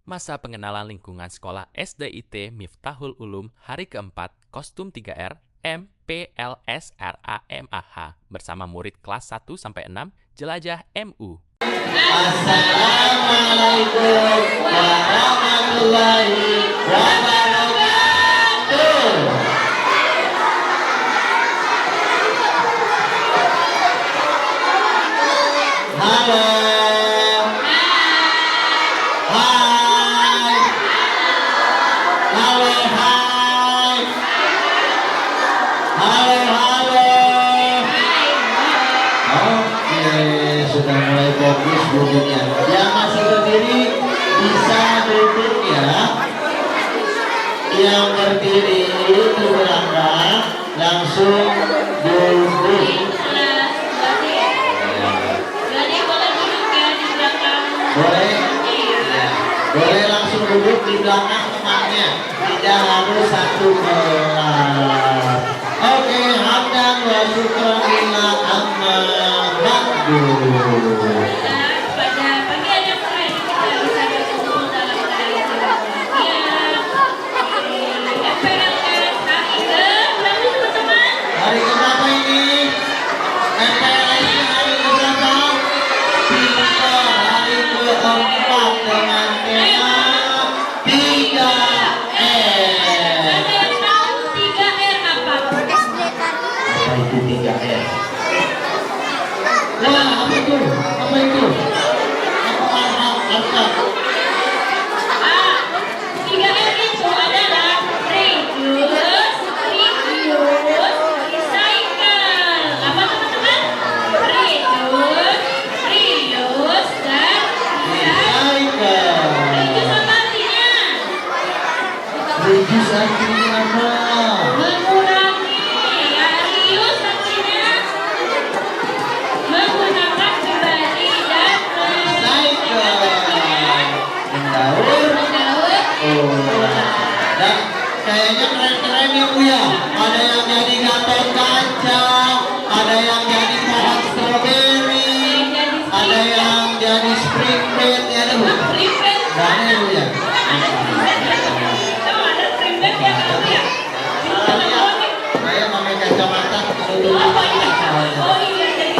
Masa pengenalan lingkungan sekolah SDIT Miftahul Ulum hari keempat, kostum 3R, MPLSRAMAH bersama murid kelas 1-6 Jelajah MU. Assalamualaikum warahmatullahi wabarakatuh. Halo. Hai. Halo, hai. Halo. Oke, sudah mulai fokus duduknya. Yang masih berdiri bisa duduk ya. Yang berdiri di belakang langsung duduk. Boleh? Boleh langsung duduk di belakang temannya. Tidak harus satu kelas. Oke, hamdan wa syukran lillah amma ba'du. Pada pagi hari yang lain kita bisa berkumpul dalam keadaan bahagia. MPLS hari ke berapa teman-teman? Hari keberapa ini? MPLS hari keberapa? Kita hari keempat dengan tema 3R. Ada yang tahu 3R apa? Apa itu 3R? Wah, apa itu? Apa itu? Apa? 3R itu adalah reduce, recycle. Apa teman-teman? Reduce, dan Recycle. reduce apa artinya? Reduce artinya apa? Mengurangi. Ya, reuse artinya menggunakan kembali dan Mendaur. mendaur. Dan kayaknya keren-keren ya Bu ya. Ada yang jadi gatot kaca, ada yang jadi pohon stroberi, ada yang jadi spring bed ya Bu. Privet. Banyak ya Bu ya. Ada privet ya kamu ya? Saya pakai kacamata Oh iya. Oh iya jadi.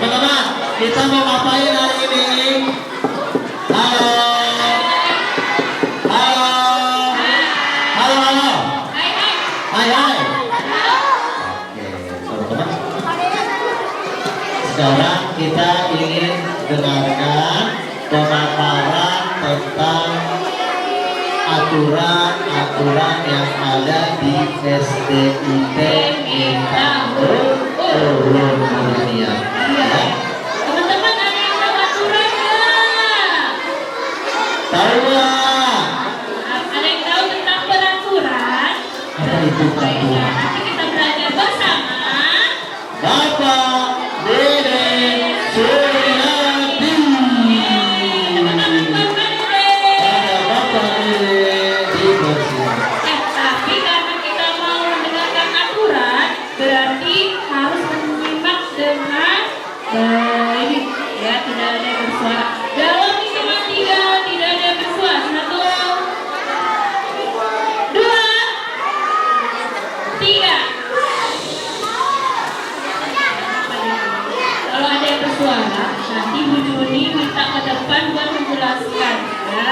Teman-teman, kita mau ngapain hari ini? Halo. Halo. Halo. Hai hai. Hai. Oke, teman-teman. Sekarang kita ingin dengarkan pemaparan tentang aturan-aturan yang ada di SDIT Miftahul Ulum dunia. Ya. Teman-teman ada yang tahu aturannya? Tahu nggak? Ada yang tahu tentang peraturan? Apa itu Baiklah, aturan? nanti kita belajar bersama. Bapak Dede Suryadi. Teman-teman Bapak Dede. Ada Bapak Dede di kursi. Tapi karena kita mau mendengarkan aturan, berarti harus menyimak dengan baik. Ya, tidak ada yang bersuara. Dalam hitungan 3, tidak ada yang bersuara. 1, 2, 3. Kalau ada yang bersuara, nanti Bu Juni minta ke depan buat menjelaskan. Ya.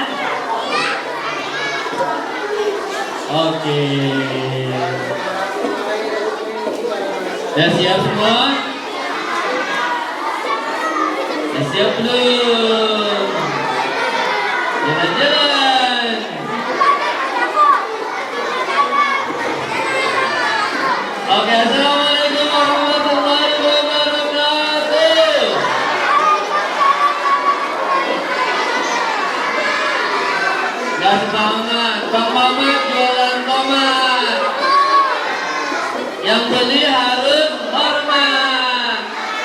Oke. Sudah siap semua? Sudah siap belum? Jalan-jalan. Oke, assalamualaikum warahmatullahi wabarakatuh. Gas banget, Bang Mamat jualan tomat. Yang beli harus hormat.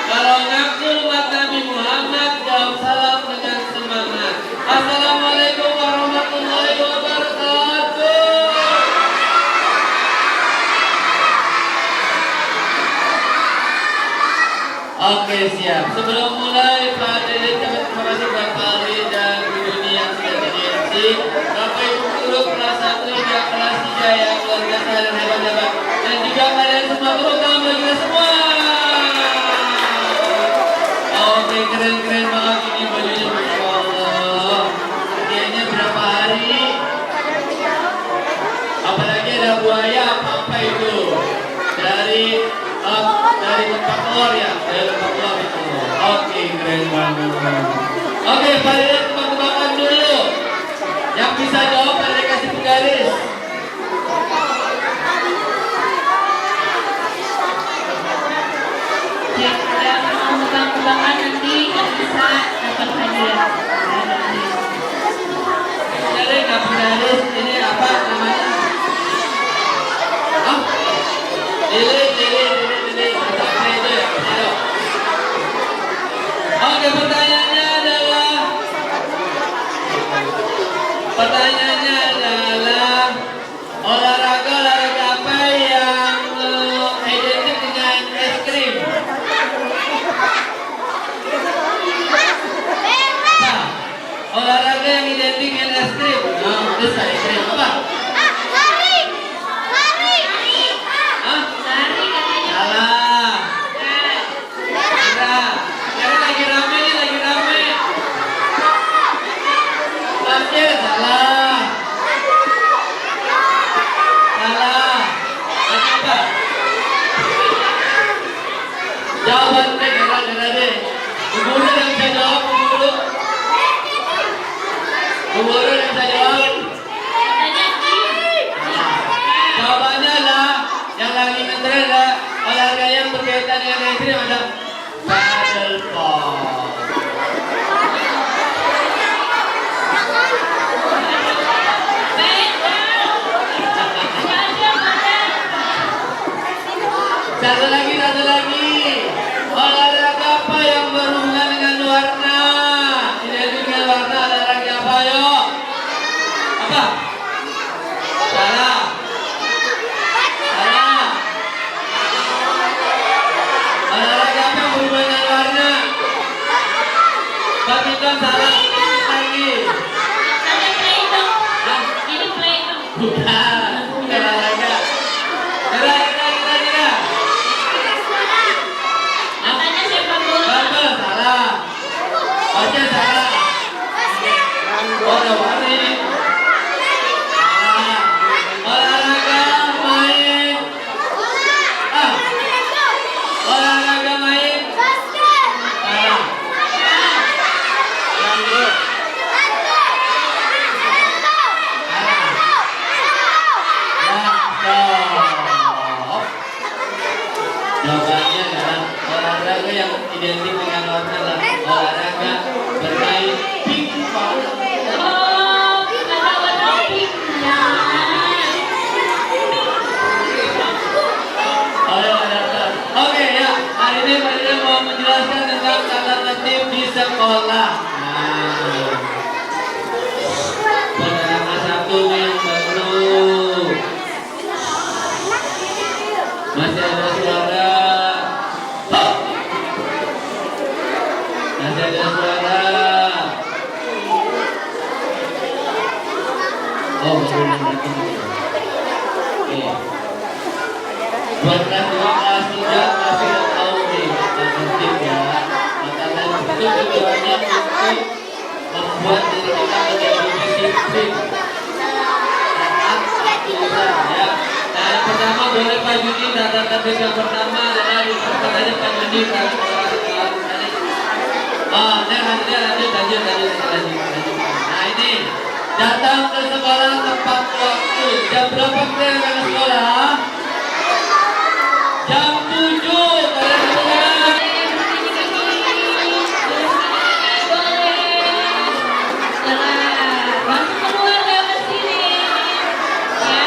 Kalau ngaku umat Nabi Muhammad, jawab salam dengan semangat. Assalamualaikum warahmatullahi wabarakatuh. Oke, siap. Sebelum mulai, Pak Dede, terima kasih Bapak Ali dan Bu Yuni yang sudah jadi MC. kasih Bapak Ibu guru kelas 1 hingga kelas 3 yang luar biasa dan hebat-hebat. Dan juga kalian semua tepuk tangan bagi kita semua. Oke, keren-keren banget ini bajunya, Masya Allah. Hadiahnya berapa hari? Apalagi ada buaya apa itu? Dari tempat keluar ya, dari tempat keluar itu. Oke, keren banget. Oke, kalian tebak-tebakan dulu. Yang bisa jawab kalian kasih penggaris. Yang mau tebak-tebakan nanti yang bisa dapat hadiah. Jadi nggak penggaris ini apa namanya? Ah, lili. Apa itu ya? Ayo. Oke, pertanyaannya adalah olahraga apa yang identik dengan es krim? Nah, olahraga yang identik dengan es krim. Nah, terus es krim apa? Hah? Lari katanya. Salah. Karena lagi rame nih, lagi rame. Basket, salah. Salah. Apa? Jawaban deh, gara deh. Bu Guru yang bisa jawab, Bu Guru. Bu Guru yang bisa jawab. Katanya Jawabannya adalah yang lagi ngetren adalah olahraga yang berkaitan dengan es krim ada paddleball. Satu lagi. Olahraga apa yang berhubungan dengan warna? Identik dengan warna, olahraga apa? Ayo. Apa? Salah. Olahraga apa yang berhubungan dengan warna? Badminton salah. Lagi. Ada play dong. Hah? Ini play dong. Bukan olahraga. Kira. Katanya sepak bola. Betul, salah. Oke, salah. Oh, ada warna ini. Salah. Olahraga main. Olahraga main. Salah. Jawabannya adalah olahraga yang identik dengan warna adalah olahraga bermain pingpong. Oh, ada warna pink. Ya. Oke ya, hari ini Pak mau menjelaskan tentang tata tertib di sekolah. Penerangnya satu yang baru. Masih ada suara. Masih ada suara. Oh, belum. Oke. Buat kelas 2, kelas 3 pasti udah tahu nih tata tertib ya. Tata tertib itu tujuannya untuk membuat diri kita menjadi disiplin, taat, aturan ya. Nah, yang pertama boleh Pak Juni, tata tertib yang pertama adalah diperlukan aja Pak Juni kalau tadi. Oh, lanjut. Nah ini datang ke sekolah tepat waktu. Jam berapa kita akan ke sekolah? Jam 7. Kalian dengar? Masuk keluar lewat sini. Ya.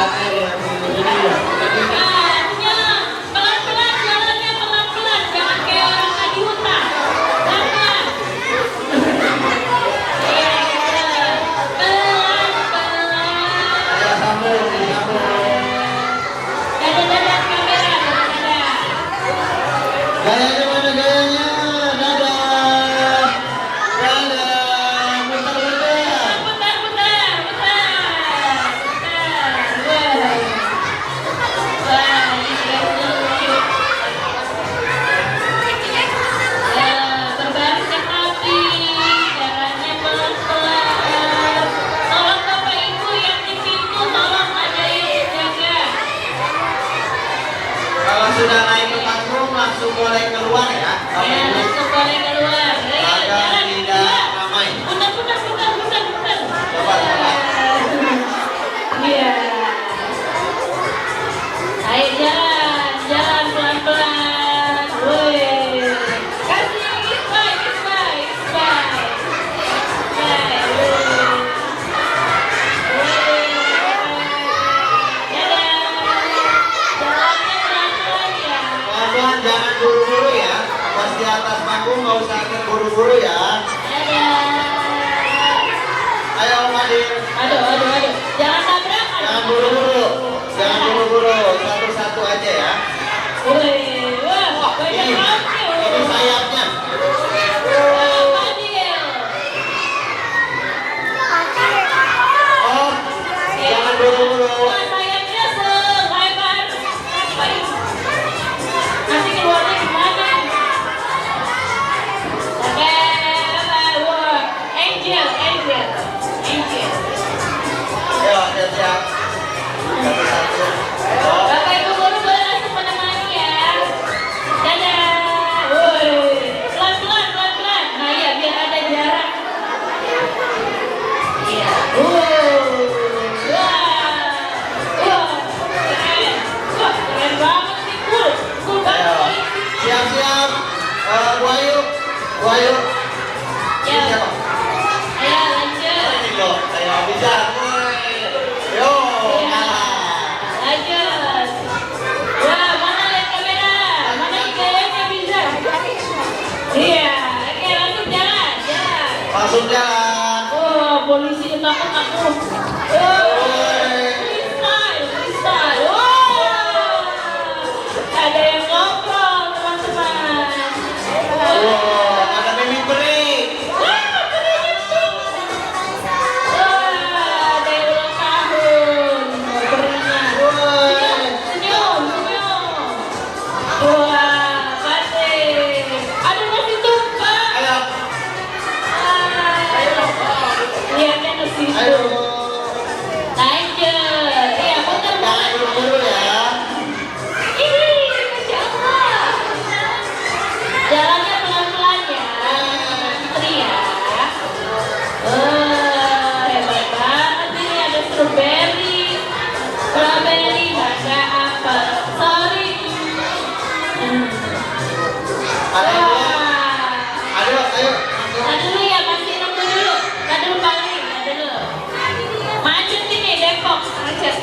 silakan ya. Pelan-pelan jalannya, pelan-pelan, jangan kayak orang nggak di hutan. Pelan-pelan. Iya, pelan-pelan. Ayo sambung, sambung. Dadah kamera, dadah. Gayanya mana gayanya? Dadah. Dadah. Muter-muter. Putar. Wah, ini lucu. Berbaris yang rapi, caranya pelan-pelan. Tolong Bapak Ibu yang di pintu, tolong ada yang jaga. Kalau sudah naik ke panggung langsung boleh keluar ya. Bapak Ya, Ibu. langsung boleh keluar. Agar Jalan, tidak ramai. Putar. Coba. Iya. Ayo jalan pelan-pelan. Woi. Kasih kiss bye. Bye. Dadah. Jalannya pelan-pelan ya. Pelan-pelan jangan buru-buru ya. Pas di atas panggung nggak usah buru-buru ya. Dadah. Ayo Om Adil. Aduh. Jangan tabrakan. Jangan buru-buru. Satu-satu aja ya. Wah, banyak Ini banget. sayapnya. Oh, jangan buru-buru. Sayapnya selebar apa ini? Nanti keluarnya gimana? Oke, wah, angel. Ayo, siap-siap. Satu-satu. Oh, Bapak Ibu guru boleh langsung menemani ya. Dadah. Woi, pelan-pelan. Nah iya, biar ada jarak. Iya. Keren banget sih, cool banget. ayo. Siap-siap. Bu Ayu. Ini Ya, siapa? ayo lanjut. Ini loh. Ayo, bisa. Yo, kalah. Lanjut. Wah, mana lihat kamera? Mana gayanya bisa? Iya, oke langsung jalan. Langsung jalan. Oh, polisi takut aku. Freestyle. Oh, ada yang ngobrol teman-teman. Wow, ada mimik beri. Wah, keren itu. Wah, ada yang ulang tahun. Berinya. Woi. Senyum. Wah, batik. Ada nasi tumpah. Ayo. Lihatnya ke situ. Ayo. Lanjut. Iya, putar Jangan buru-buru ya. Ini, Masya Allah. Jalannya pelan-pelan ya, Putri ya. Hebat banget ini ada strawberry, ada apel, sorry. Ada yang belum? Wah. Ayo. Nah dulu ya, masih nunggu dulu. Nah dulu paling, nah dulu. Macet ini Depok, macet.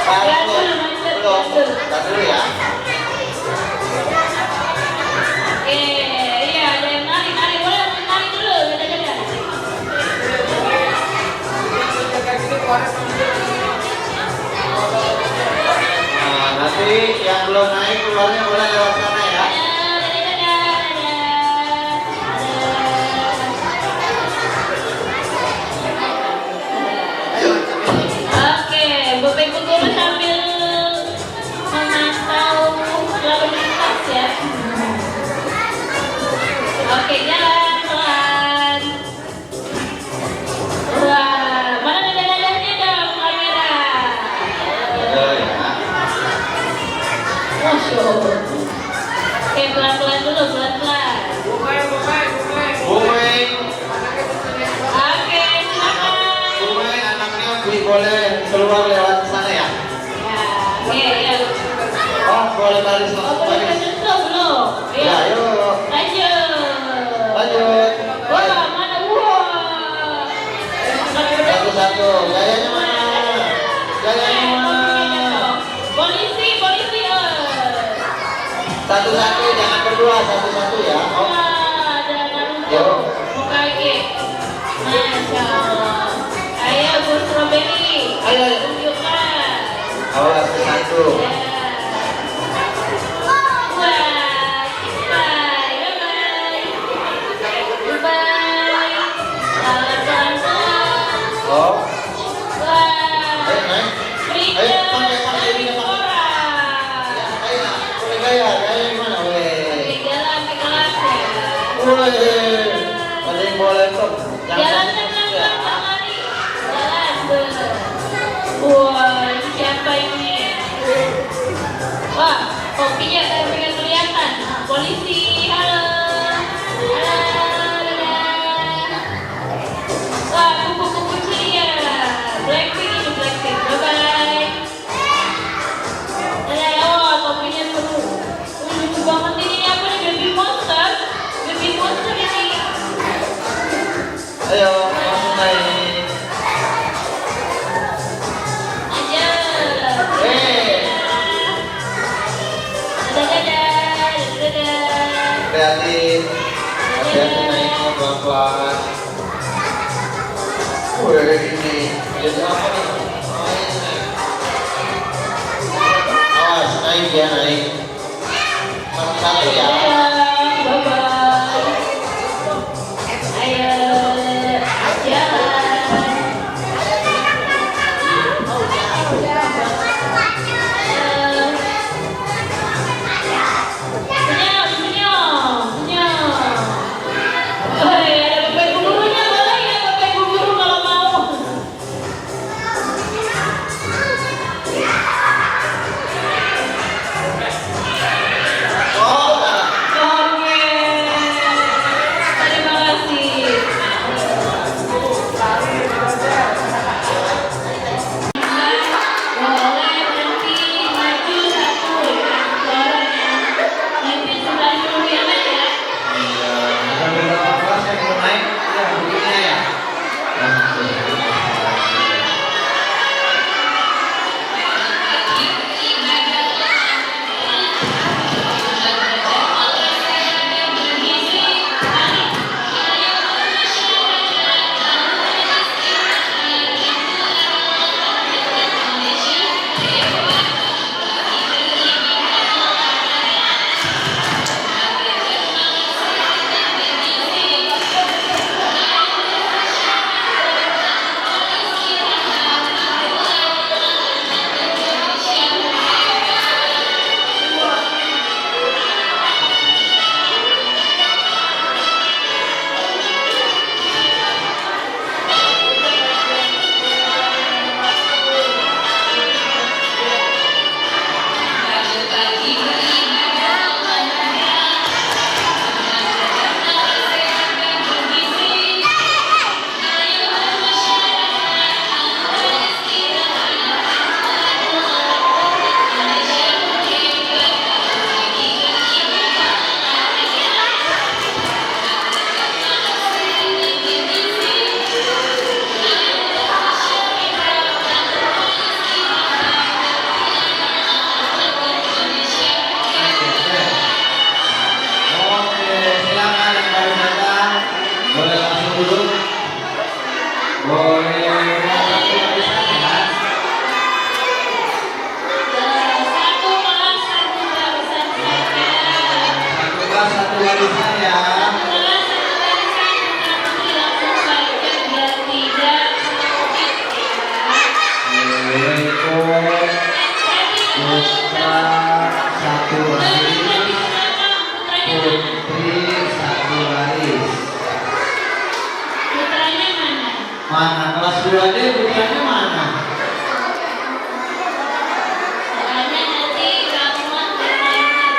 Lihat dulu, macet, lihat dulu. Kita dulu ya. Iya ada yang nari boleh nari dulu, dadah. Nah, nanti yang belum naik keluarnya boleh lewat sana ya. Ayo. Oke, Bapak Ibu guru sambil memantau lalu lintas ya. Oke, jalan pelan. Wah, mana dadah-dadahnya dong kamera. Ayo ya. Masya Allah. Oke, pelan-pelan dulu, pelan-pelan. Bumeng. Oke, silakan. Bumeng anaknya boleh keluar lewat sana ya. Ya. Oh, boleh baris Oh, langsung boleh baris. kesentuh belum? Ya, ayo. Lanjut. Wah, mana? Wah. Satu-satu. Gayanya mana? Satu-satu, jangan berdua, satu-satu ya. Oh, Wah, ada Naruto. Yuk. Hokage. Masya Allah. Ayo, Bu Strawberry. Ayo. Tunjukkan. awas satu. Ya. Wah, bye. Bye-bye. Bye-bye. Pelan-pelan. Oh, Wah. ayo naik. Ayo, pakai ini apa? Ayo, boleh gaya di mana, weh? Jalan ke kelas ya. Weh, ada yang boleh tuh. Jalan tenang, Bang Ali. Jalan, wah, ini siapa ini? Wah, kopinya pengen kelihatan. Polisi, halo. Halo, dadah. Wah, kupu-kupu ceria. Blackpink ini Blackpink. Bye-bye. Dadah, oh, kopinya seru. Lucu banget ini apa nih, Baby Monster. Baby Monster ini. Ayo, langsung naik. Aja. Eh. Dadah. Hati-hati. Hati-hati naiknya pelan-pelan. Wih, ini. Jadi apa nih? Awas, naik ya, naik. Satu-satu ya. Bye-bye. Ayo, jalan. Senyum, senyum, senyum. Hei, ada bapak ibu gurunya, boleh ya bapak ibu guru kalau mau. Oh, Oke, terima kasih. Boleh nanti maju satu orang yang nanti sebelah dulu ya Mas ya. iya. Sambil berapa kelas yang mau naik? Ya, begini ya. Oke, silakan yang baru datang. Boleh langsung duduk. Boleh satu barisan ya. Satu kelas satu barisan saja. Satu kelas satu barisan ya. Satu kelas satu barisan putra putri langsung saja biar tidak sedikit ya. Yaitu putra satu baris, putri satu baris. Putranya mana? Mana kelas 2D putranya mana? Soalnya nanti ramuan bermainnya.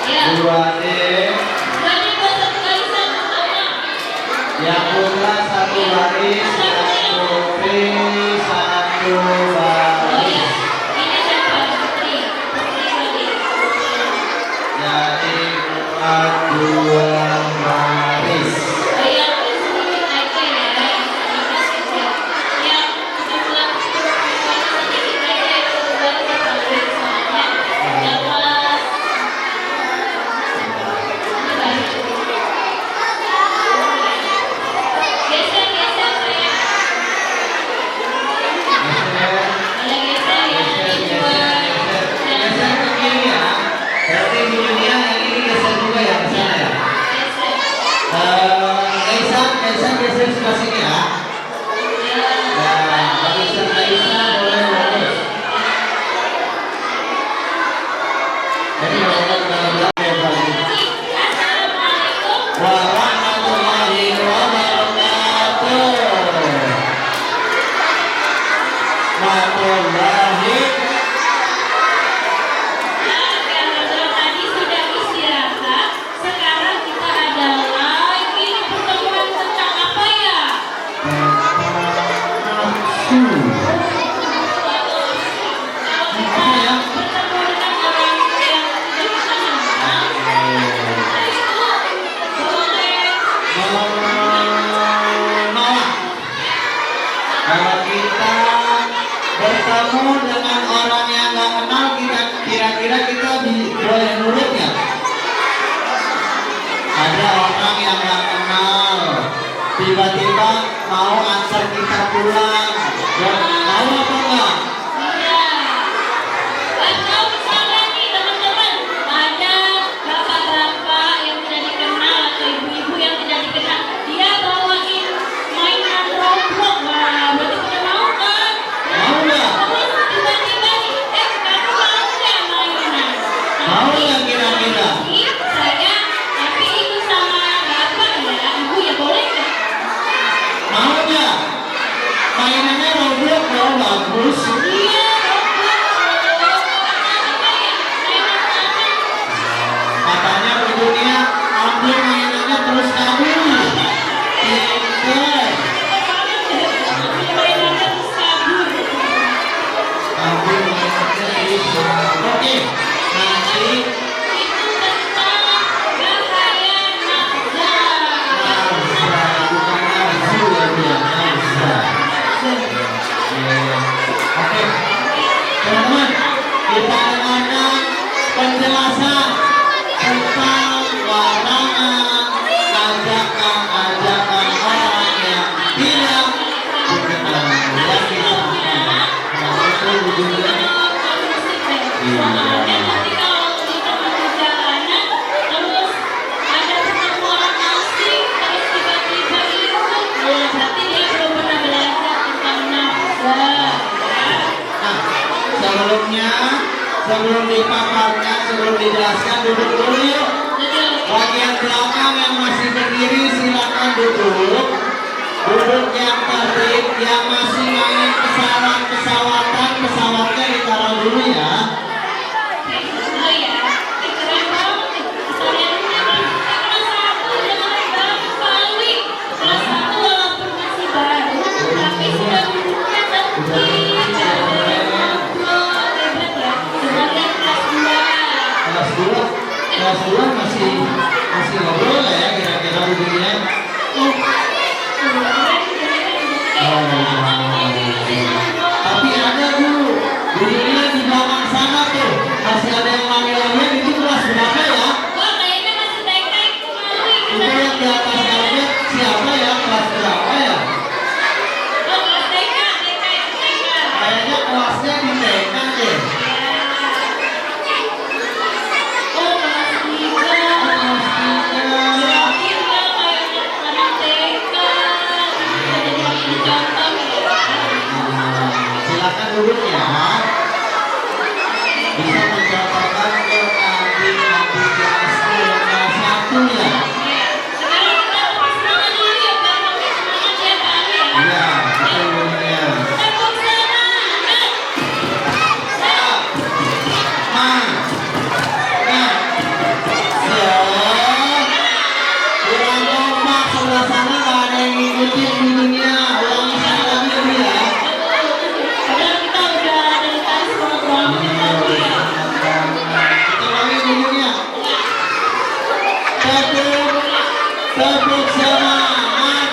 Ya, 2D banyak buat satu barisan pertama. yang putra satu baris, yang putri satu Oh baris. ya, ini siapa? Putri. Putri tadi. Jadi empat dua baris. Oh ya, sedikit aja ya. Sedikit aja. Yang jumlah sedikit aja itu baru satu barisan soalnya. Yang kelas Kaisa geser sebelah sini ya. Ya, Kaisa boleh lurus. Jadi Assalamualaikum warahmatullahi wabarakatuh. Warahmatullahi. Kalau tadi sudah istirahat, sekarang kita ada lagi pertemuan tentang apa ya? Nafsu. Kalau kita bertemu dengan orang yang tidak kita kenal, itu boleh Menolak. Kalau kita bertemu dengan orang yang nggak kenal, kira-kira kita boleh nurut ya? Ada orang yang nggak kenal, tiba-tiba mau antar kita pulang. Ya, mau apa enggak? iya. Atau misalnya nih teman-teman, ada bapak-bapak yang tidak dikenal atau ibu-ibu yang tidak dikenal, dia bawain mainan Roblox. Wah, berarti kita mau kan? Mau nggak? Terus tiba-tiba nih, kamu mau nggak mainan? Mau nggak kira-kira? Saya, tapi itu sama bapak ya, ibu ya boleh nggak? Mau nggak? Mainannya Roblox loh, bagus. Iya, Roblox. Apa ya? Mainan apa? Katanya ibunya ambil mainannya terus kabur. Pinter. Mainannya terus kabur. Ambil mainannya terus. Oke, nanti Itu tentang bahaya nafsa. nafsa, bukan nafsu ya dia, nafsa. Oke, teman-teman, kita dengarkan penjelasan tentang larangan ajakan-ajakan orang yang tidak dikenal. Ya, kita kenapa itu ujungnya? Soalnya nanti kalau di tengah perjalanan terus ada ketemu orang asing terus tiba-tiba ikut, nah berarti dia belum pernah belajar tentang nafsa. Nah, sebelum dipaparkan, sebelum dijelaskan, duduk dulu yuk. Bagian belakang yang masih berdiri silakan duduk. Duduk yang tertib, yang masih main pesawatan, pesawatnya ditaruh dulu ya. Oh ya, keren banget nih. Kita lihat dulu nih. Kelas 1 dengan bagus sekali. Kelas 1 walaupun masih baru, tapi sudah duduknya tertib. Ada ngobrol, hebat ya. Coba lihat kelas 2. Kelas 2 masih ngobrol lah ya kira-kira duduknya. Tapi ada dulu, duduknya di belakang sana tuh. Masih ada yang lagi-lagian itu kelas berapa ya? Wah, kayaknya masih TK itu kali. Itu yang di atas karpet siapa ya? Kelas berapa ya? Oh, kelas TK itu TK. Kayaknya kelasnya di TK deh. Oh, kelas 3. Kelas 3. Berarti dia kayak anak TK. Bisa jadi ambil contoh ya. Silakan duduk ya. Bisa mencatatkan ke adik-adik kelasku yang kelas 1 ya. Sekarang kita tepuk semangat dulu ya, biar makin semangat ya Pak Ali ya. Iya, itu dulunya. Tepuk semangat. Kurang kompak sebelah sana nggak ada yang ngikutin bunyinya. Ulangi sekali lagi dulu ya. Padahal kita udah dari tadi semangat banget tadi ya. Kita ulangi bunyinya. Tepuk semangat.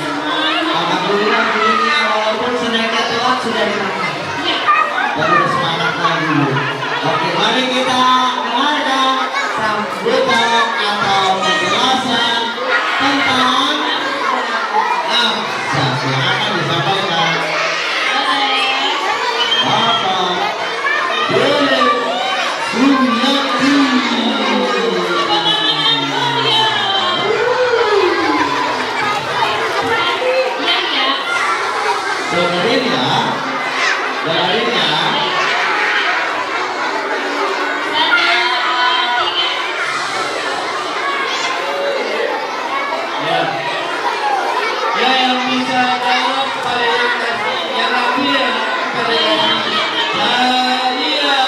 Alhamdulillah bunyinya walaupun sedikit telat sudah dimakan. Dan udah semangat lagi. Oke, mari kita dengarkan sambutan atau penjelasan tentang nafsa yang akan disampaikan Dengerin ya. Dengerin ya. Ya. Ya yang bisa jawab pada yang kasih yang rapi ya pada yang iya.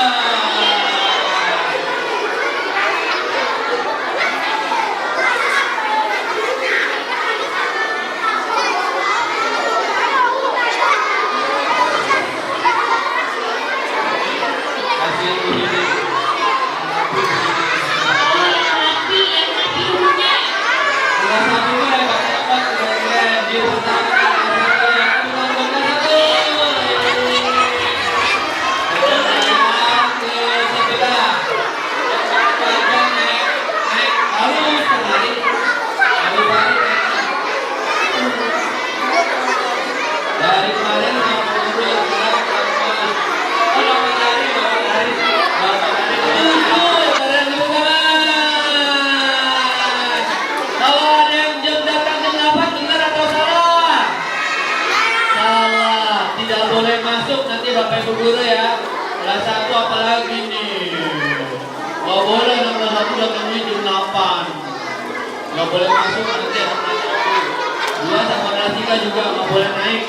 Kasih ini. Kelas satu itu yang dapat keren di pertama yang nomor satu. Dari kemarin kalau ada yang jam datang jam 8 benar atau salah? Salah, tidak boleh masuk nanti Bapak Ibu guru ya. Kelas 1 apalagi nih. Gak boleh anak kelas 1 datangnya jam 8. Gak boleh masuk nanti anak kelas 1. 2 sama kelas 3 juga gak boleh naik.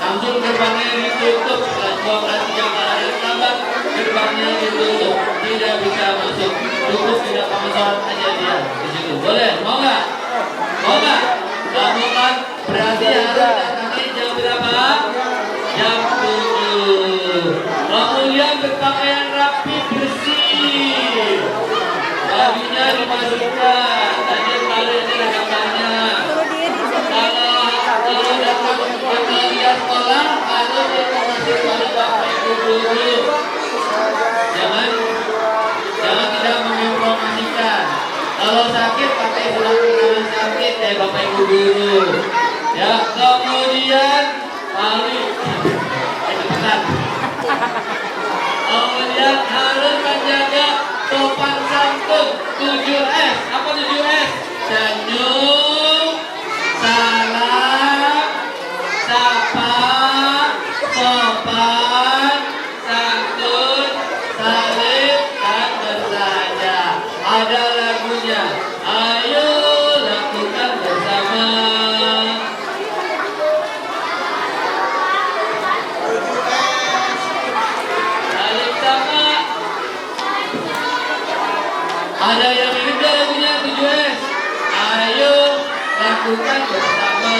Langsung gerbangnya ditutup. Kelas 2 kelas 3 kalau ada yang lambat gerbangnya ditutup. Tidak bisa masuk. Cukup tidak pakai sholat aja dia di situ. Boleh? Mau nggak? Mau nggak? Nggak mau kan? Berarti harus datangnya jam berapa? Jam 7. Kemudian berpakaian rapi bersih. Bajunya dimasukkan. Tadi kali ini ada gambarnya. Kalau datang ke sekolah harus informasi pada Bapak Ibu guru. Jangan tidak menginformasikan. Kalau sakit pakai surat keterangan sakit ya Bapak Ibu guru. Ya, kemudian cepetan. Kemudian harus menjaga sopan santun. 7S. Apa 7S? Senyum, salam, sapa, sopan, santun, salim, dan bersahaja. Ada lagunya. Ayo lakukan bersama. Salim sama. Ada yang ingat gak lagunya 7S? Ayo lakukan bersama.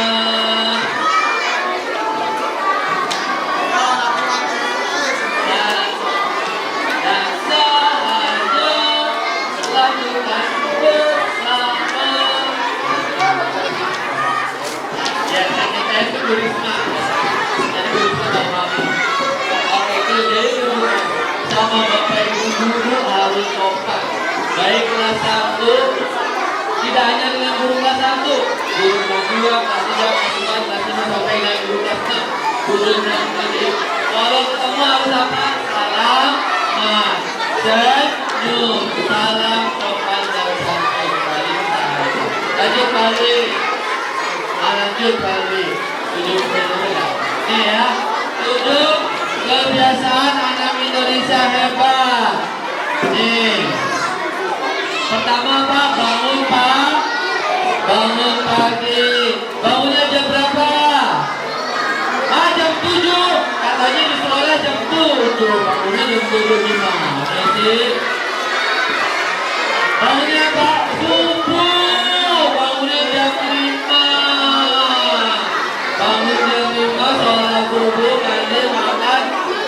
Dan sahaja lakukan bersama. Ya, kita itu Burisma. Jadi Burisma Bang. Oke, itu jadi sama Bapak Ibu guru harus kompak. Baik kelas 1, tidak hanya dengan guru kelas 1, guru kelas 2, kelas 3, kelas 4, kelas 5 sampai dengan guru kelas 6. Guru kelas 6. Kalau ketemu harus apa? Salam, senyum, salam, sopan dan santun. Lanjut balik. Lanjut balik. Tujuh nih ya. 7 kebiasaan anak Indonesia hebat. Nih. Pertama Pak, bangun Pak. Bangun pagi. Bangunnya jam berapa? Jam 7. Katanya di sekolah jam 7. Bangunnya jam 7 gimana sih? Bangunnya Pak, subuh. Bangunnya jam 5. Bangun jam 5, sholat subuh, mandi, makan,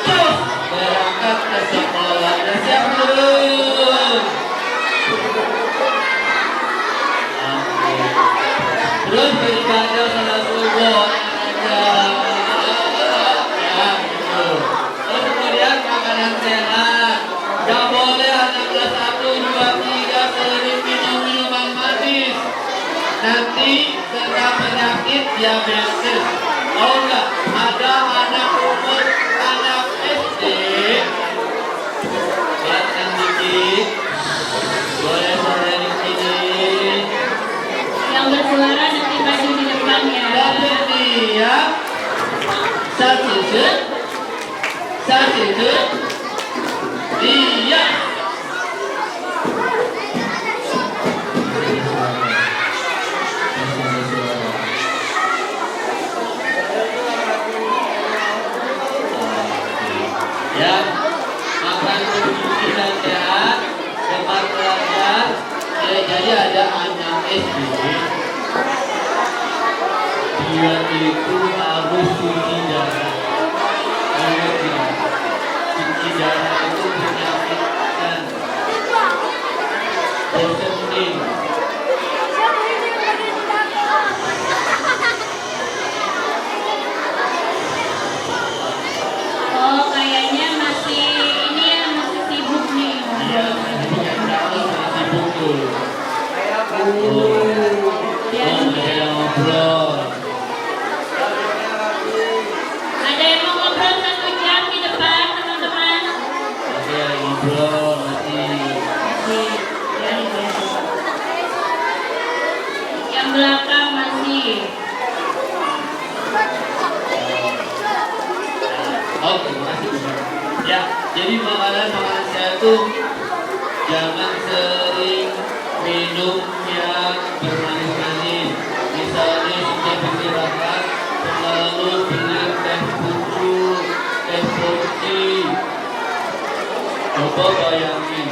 cus, berangkat ke sekolah. Udah siap belum? Terus beribadah sholat subuh aja. Ya, gitu. Terus kemudian makanan sehat. Gak boleh anak kelas 1, 2, 3 sering minum minuman manis. Nanti kena penyakit diabetes. Oh enggak, ada anak umur anak SD. Kelihatan dikit. Boleh suara di sini. Yang bersuara nanti maju di depan ya. Jadi nih ya, Substitute. Substitute. Iya. Ya, makan bergizi dan sehat, tempat belajar. Ya, jadi ada anak SD. Dia itu harus cuci darah. Ingat ya, cuci darah itu menyakitkan. Penting. Oh, kayaknya masih ini ya, masih sibuk nih. Iya, sibuk tuh. Dia Ngobrol. ada yang mau ngobrol 1 jam di depan teman-teman. Ada ngobrol masih. Masih, ya, ya. Yang belakang masih. Oke, makasih Bu. Ya, jadi makanan sehat tuh jangan sering minum yang bermanis-manis. Misalnya setiap istirahat selalu beli teh pucuk, teh poci. Coba bayangin,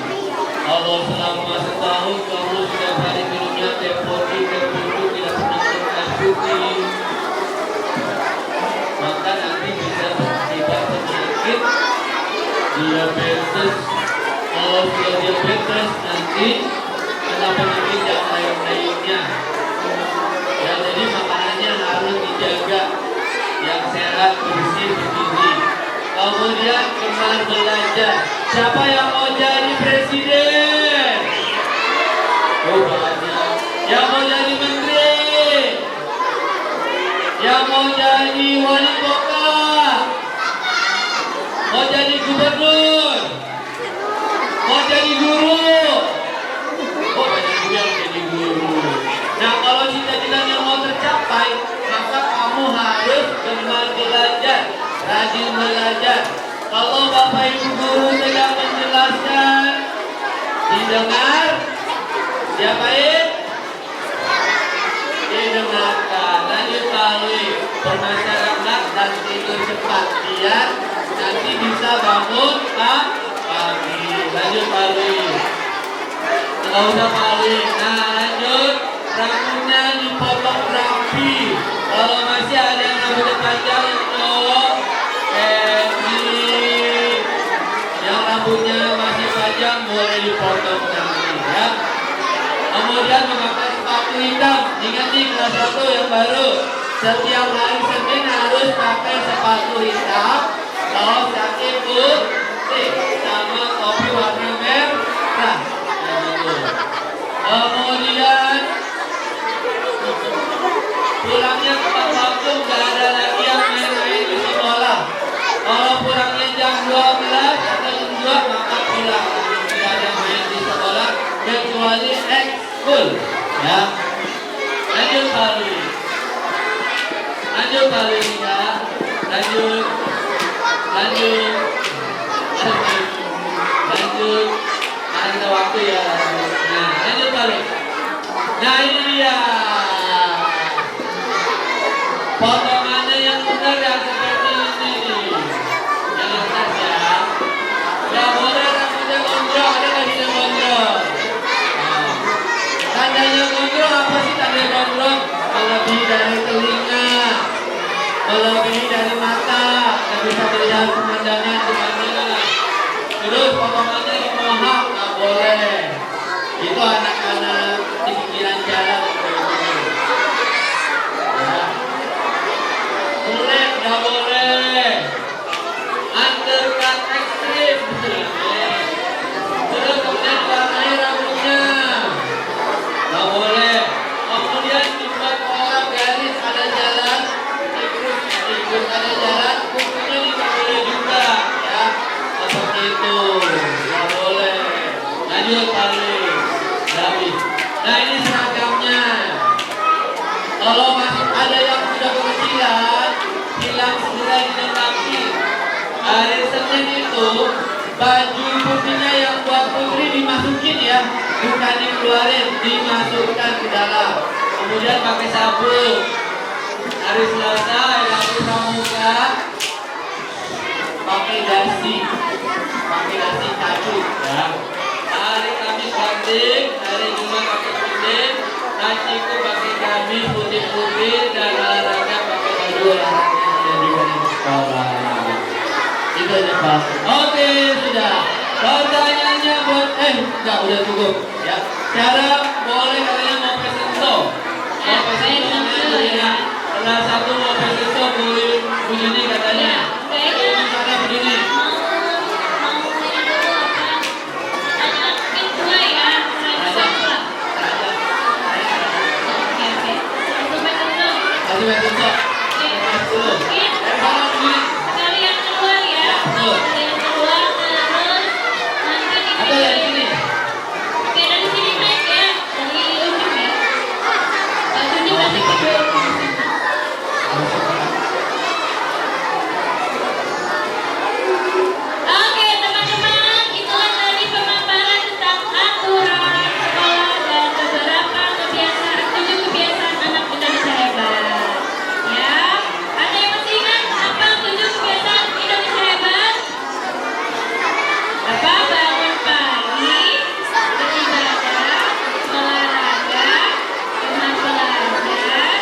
kalau selama setahun kamu setiap hari minumnya teh poci, teh pucuk, tidak pernah minum teh putih, maka nanti bisa berakibat penyakit diabetes. Kalau sudah diabetes nanti kena penyakit yang lain-lainnya. Ya, jadi makanannya harus dijaga yang sehat, bersih, bergizi. Kemudian gemar belajar. Siapa yang mau jadi presiden? Oh, banyak. Yang mau jadi menteri? Yang mau jadi wali kota? Mau jadi gubernur? Mau jadi guru? Oh, banyak juga yang jadi guru. Nah, kalau cita-citanya mau tercapai, maka kamu harus gemar belajar, rajin belajar. Kalau Bapak Ibu guru sedang menjelaskan, didengar, diapain? Didengarkan. Lanjut lalui bermasyarakat dan tidur cepat biar nanti bisa bangun pagi. Lanjut lalui. Nggak usah balik. Nah, lanjut. Rambutnya dipotong rapi. Kalau masih ada yang rambutnya panjang yang cowok, yang rambutnya masih panjang boleh dipotong nanti ya. Kemudian memakai sepatu hitam. Ingat nih kelas 1 yang baru. Setiap hari Senin harus pakai sepatu hitam, kaos kaki putih, sama topi warna merah. Kemudian pulangnya tepat waktu, gak ada lagi yang main-main di sekolah. Kalau pulangnya jam 12 atau jam 2 maka pulang. Tidak ada main di sekolah kecuali ekskul. Ya. Lanjut kali. Lanjut kali ya. Lanjut. Lanjut. Lanjut. Ada waktu ya. Nah, lanjut balik. Nah, ini dia. Potongannya yang benar yang seperti ini. Yang atas ya. Gak boleh rambutnya gondrong. Ada nggak bisa gondrong? Nah, tandanya gondrong apa sih tanda gondrong? Melebihi dari telinga, melebihi dari mata, nggak bisa melihat pemandangan kemana. Terus potongannya dimohak, nggak boleh. Itu anak-anak di pinggiran jalan. Ya. Boleh, nggak boleh. Undercut ekstrim. Terus kemudian diwarnai rambutnya, nggak boleh. Kemudian dibuat orang garis ada jalan, ikut ada jalan, kukunya tidak boleh juga, ya. Seperti itu, nggak boleh. Lanjut balik. Habis. Nah, ini seragamnya. Kalau masih ada yang sudah kekecilan, hilang segera sudah dilengkapi. Hari Senin itu baju putihnya yang buat putri dimasukin ya, bukan dikeluarin, dimasukkan ke dalam. Kemudian pakai sabun. Hari Selasa yang pramuka pakai dasi kacu ya. Hari Kamis batik, hari Jumat pakai putih, nantiku pakai gamis putih-putih dan olahraga pakai baju olahraga yang diberi sekolah. Itu aja Pak. Oke sudah. Pertanyaannya buat enggak udah cukup ya. Sekarang boleh kalian mau presento. Mau presento ya. Salah satu mau presento begini katanya. Misalnya begini. Oke teman-teman, itulah tadi pemaparan tentang aturan sekolah dan beberapa kebiasaan, 7 kebiasaan anak Indonesia hebat. Ya, ada yang masih ingat apa 7 kebiasaan Indonesia hebat? Apa? Bangun pagi, beribadah, olahraga, rumah pelajar,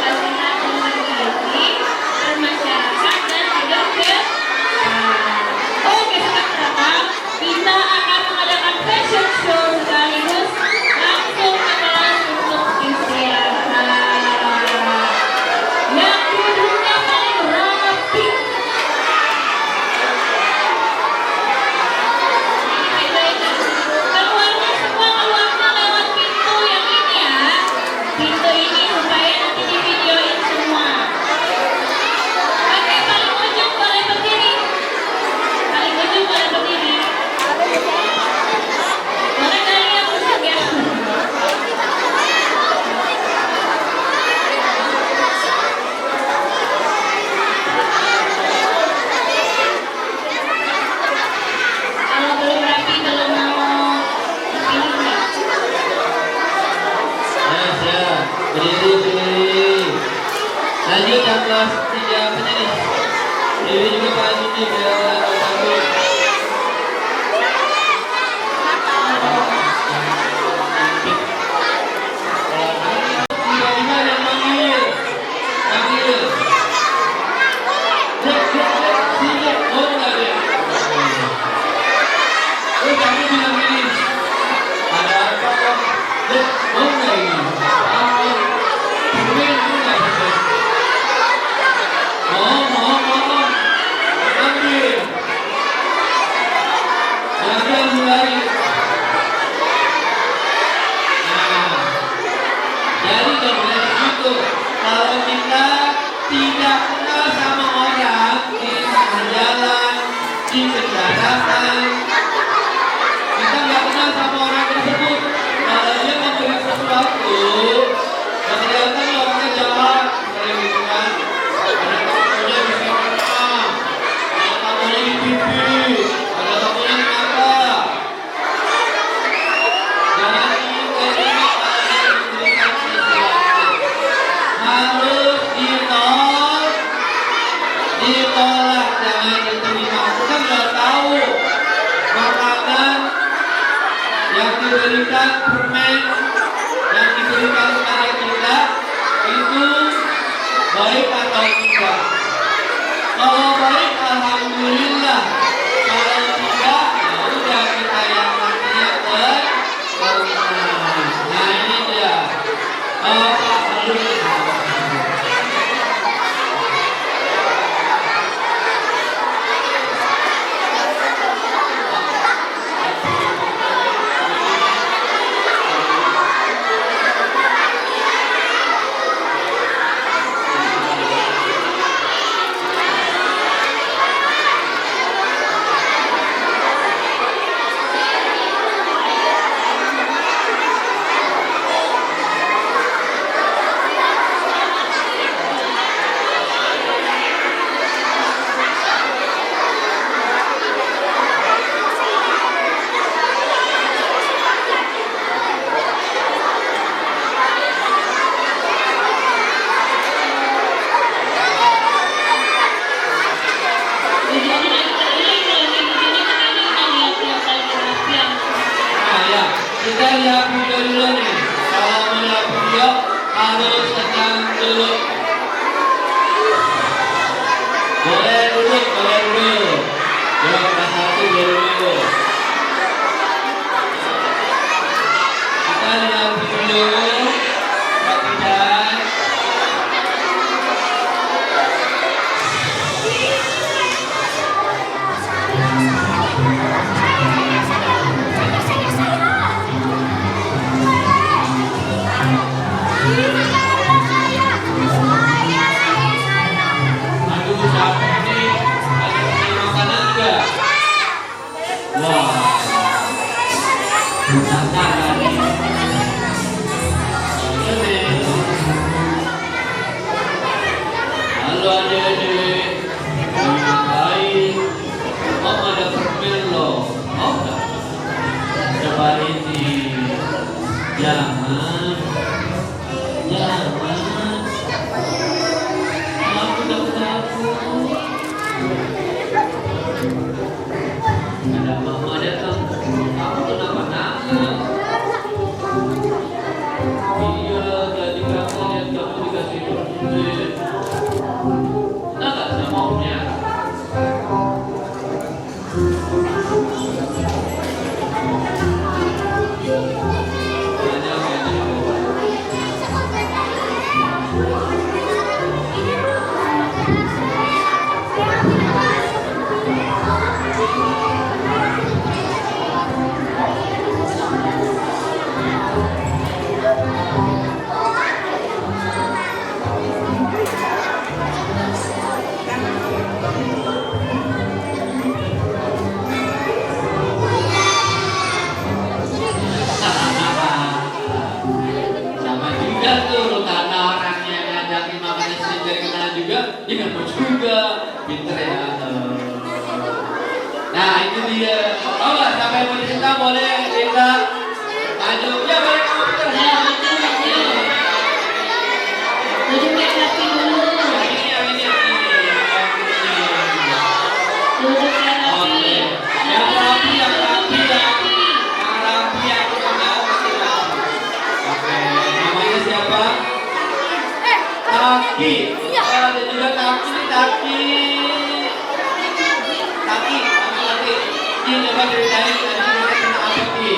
kasihan teman gizi, bermasyarakat dan hidup bersama. Oke, sekarang kita akan mengadakan fashion show sekaligus langsung ke kelas untuk istirahat. Yang duduknya paling rapi. Keluarnya semua keluarnya lewat pintu yang ini ya. Pintu ini supaya nanti di videoin semua. Oke, paling ujung boleh berdiri. Paling ujung boleh berdiri. Boleh dari yang ujung ya. Kalau belum rapi, belum mau dipilih ya. Ya, berdiri. Lanjut yang kelas 3 apa nih? Berdiri juga Pak Haji biar takut. Tiba-tiba yang manggil. Sini, oh enggak deh. Kamu bilang gini. Ada apa? Oh enggak ini. Ambil. Lari. Nah, jadi kalau begitu, kalau kita tidak kenal sama orang di tengah jalan, di kendaraan, kita nggak kenal sama orang tersebut. Kalau dia memberi sesuatu, ternyata orangnya jahat, sering gitu kan. Ada tamunya di sana, ada tamunya di pipi, ada tamunya di mata. Jangan ingin terima kalian memberikan sesuatu. Harus ditolak, jangan diterima. Kita nggak tahu makanan yang diberikan, permen yang diberikan kepada kita itu baik atau tidak. Kalau baik, alhamdulillah. Kalau tidak, ya udah kita yang nantinya terima. Nah ini dia. Pak Halus. baru. Ya, kelas 1 baru. Kita lihat dulu. Perhatikan. Aduh, siapa ini? Ada punya makanan enggak? Wah. Penasaran nih. Halo adik-adik. Ngapain? Om ada permen loh. Mau nggak? Coba ini. Jangan. Jangan. Aku takut. Ada mama datang. Kamu kenapa nangis? Iya, tadi kamu lihat kamu dikasih permen. Enggak sama omnya. Sama juga tuh karena orangnya ngajakin makannya sering dari kenalan juga, dia nggak mau juga, pinter ya. Nah itu dia. Oh nggak sampai mau cerita boleh cerita. Maju ya boleh kamu pinter. Ya, betul, betul. Duduknya rapi dulu. Ini. Duduknya rapi. Oke. Yang rapi. Yang rapi yang kenal masih rapi. Oke. Namanya siapa? Taki. Ada juga Taki nih Taki. Taki. Ini coba ceritain tadi mereka kena apa Ki?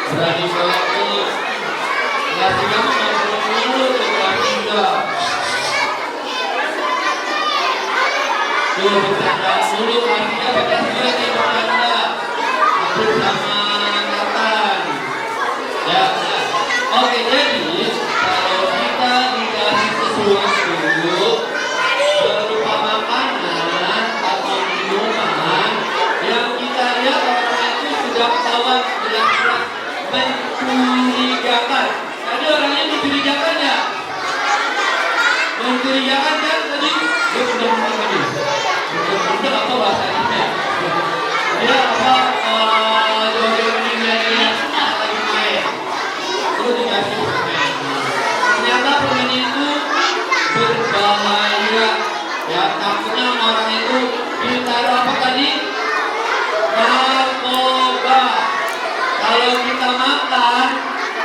Berani banget tuh. Nggak sih kamu nggak perlu dulu tuh berani enggak. Tuh bercanda dulu artinya bekas juga nih bercanda. Aku sama angkatan. Ya. Oke jadi kalau kita dikasih sesuatu berupa makanan atau minuman yang kita lihat orang itu sudah ketahuan jelas-jelas mencurigakan. Tadi orangnya mencurigakan ya? Mencurigakan kan tadi? Dia bener-bener tadi. Bener-bener apa bahasanya? Dia apa? Joget meninggalnya lagi main. Terus dikasih permen. Ternyata permen itu berbahaya. Ya takutnya orang itu ditaruh apa tadi? Narkoba. Kalau kita makan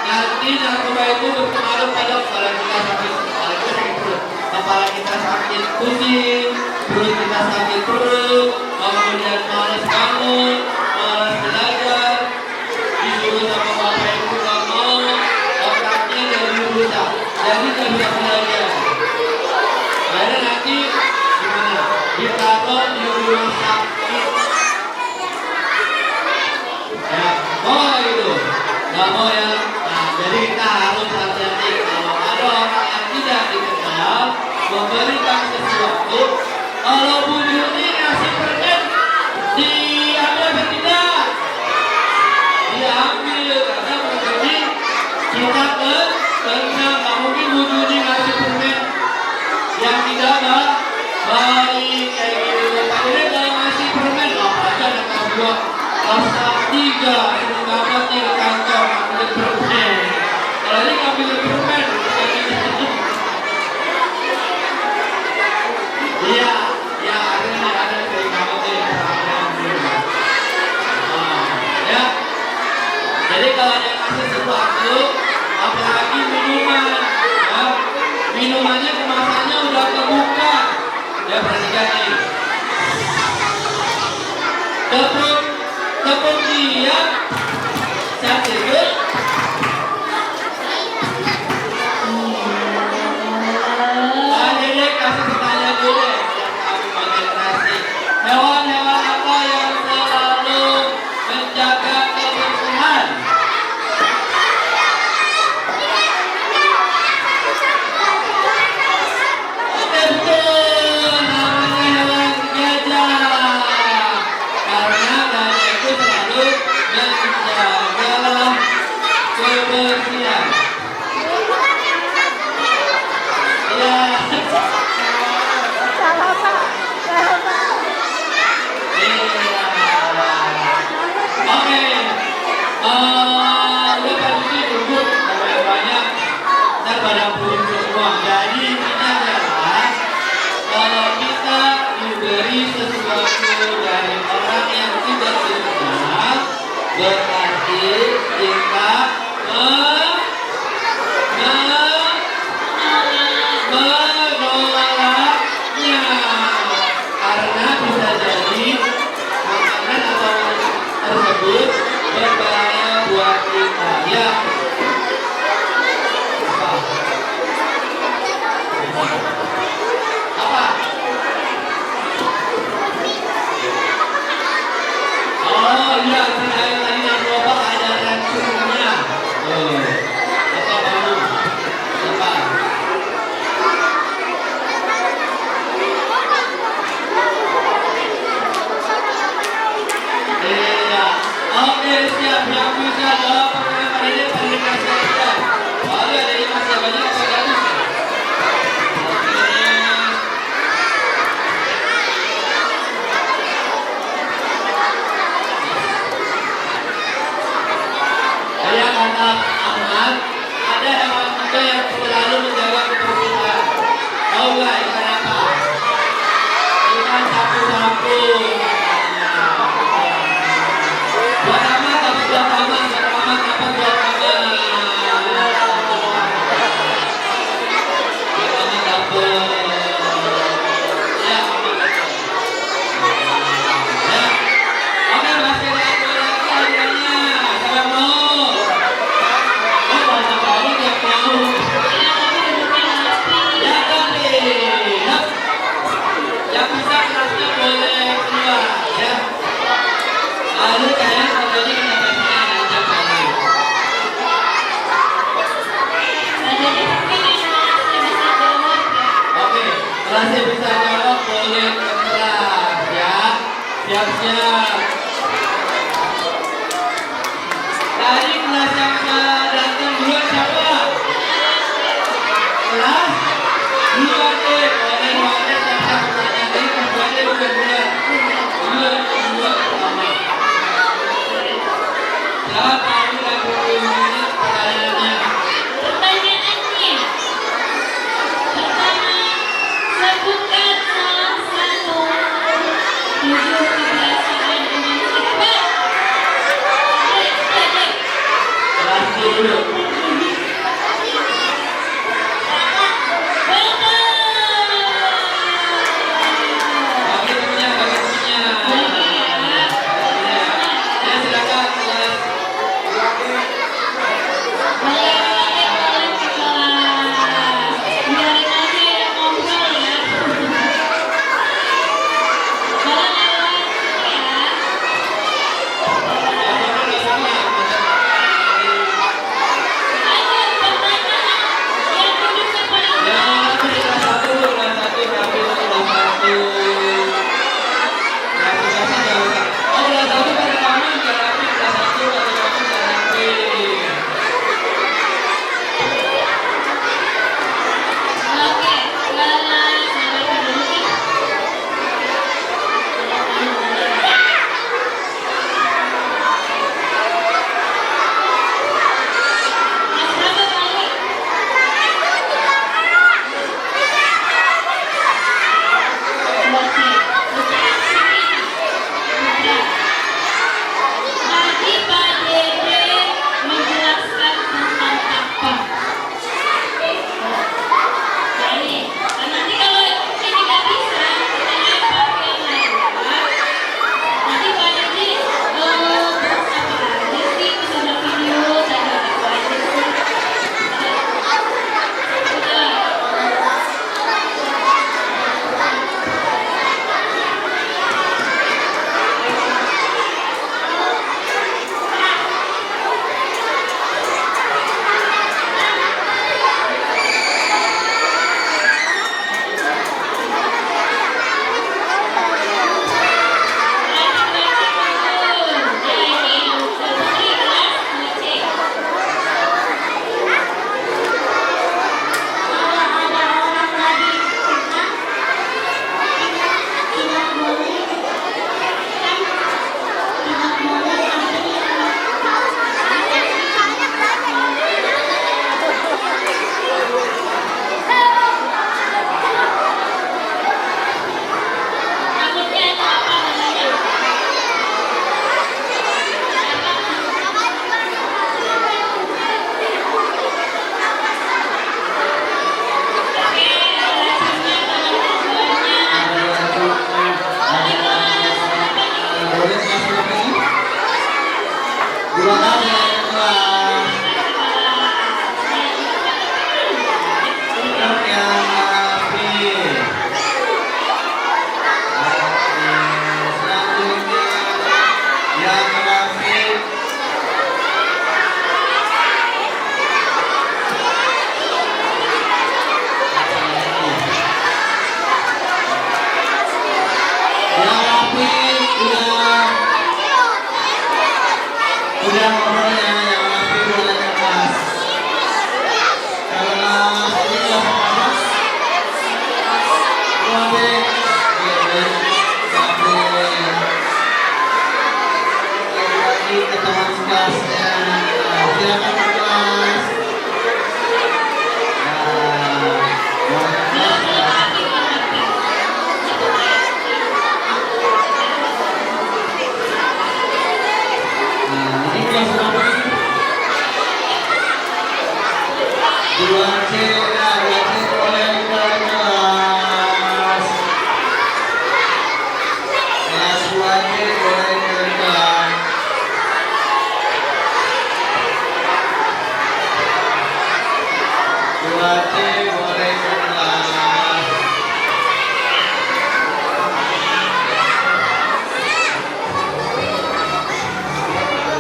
nanti narkoba itu berpengaruh pada kepala kita sakit perut, kepala kita sakit pusing, perut kita sakit perut, kemudian malas bangun, malas belajar, disuruh sama bapak ibu gak mau, otaknya jadi rusak, jadi gak bisa belajar. Akhirnya nanti gimana? Ditaruh di rumah sakit. Ya, mau itu? Gak mau ya? Nah, jadi kita harus hati-hati kalau ada orang yang tidak dikenal memberikan sesuatu. Kalau Bu Juni ngasih permen, diambil atau tidak? Diambil, karena Bu Juni kita karena nggak mungkin Bu Juni ngasih permen yang tidak baik kayak gitu. Pak Juni kalau ngasih permen, apa aja ada kelas 2, kelas 3, sudah dapat di kantor ambil permen. Kalau ini ngambil permen, iya, ya ada dari kamu tuh yang ya. Jadi kalau dia kasih sesuatu, apalagi minuman, ya, minumannya kemasannya udah kebuka, ya perhatikan nih. Tepung dia, sakit tuh. Jadi kasih pertanyaan dulu deh, kami konsentrasi. Hewan-hewan apa yang selalu menjaga kebersihan? Oke, betul, namanya hewan gajah. Karena gajah itu selalu menjaga kebersihan. Ya. Oke, udah pasti cukup sampai banyak dan pada belum semua. Jadi intinya adalah kalau kita diberi sesuatu dari orang yang tidak dikenal, berarti kita menolaknya, karena bisa jadi makanan atau tersebut berbahaya buat kita. Ya. Apa? Oh iya, saya tadi narkoba ada racunnya. Apa kamu? Apa? Iya. Oke, siap. Yang bisa jawab pertanyaan hari ini paling kasih aja. Boleh, jadi masih banyak apa gratis ya? Saya kata Ahmad, ada hewan juga yang selalu menjaga kebersihan. Tahu nggak ikan apa? Ikan sapu-sapu. Buat amat dapat buat amat, buat amat dapat buat amat. Buat amat dapat. Ya, amat dapat. Ya. Oke, masih ada satu lagi hadiahnya. Siapa yang mau? Oh, banyak banget yang mau. Ya, tapi yang bisa kelasnya boleh keluar, ya. Lalu kalian fotonya kita pastikan aja kali. Oke, kelasnya bisa jawab boleh ke kelas, ya. Siap-siap. Tadi kelas yang datang duluan siapa? Kelas dua deh, boleh siapa pertanyaan ini kelas 2 deh bukan duluan. Dua pertama. Jawab kami dan 20 menit pertanyaannya. Pertanyaannya, pertama, sebutkan salah satu tujuh kebiasaan dengan cepat. Dek. Kelas dulu. 2C boleh ke kelas.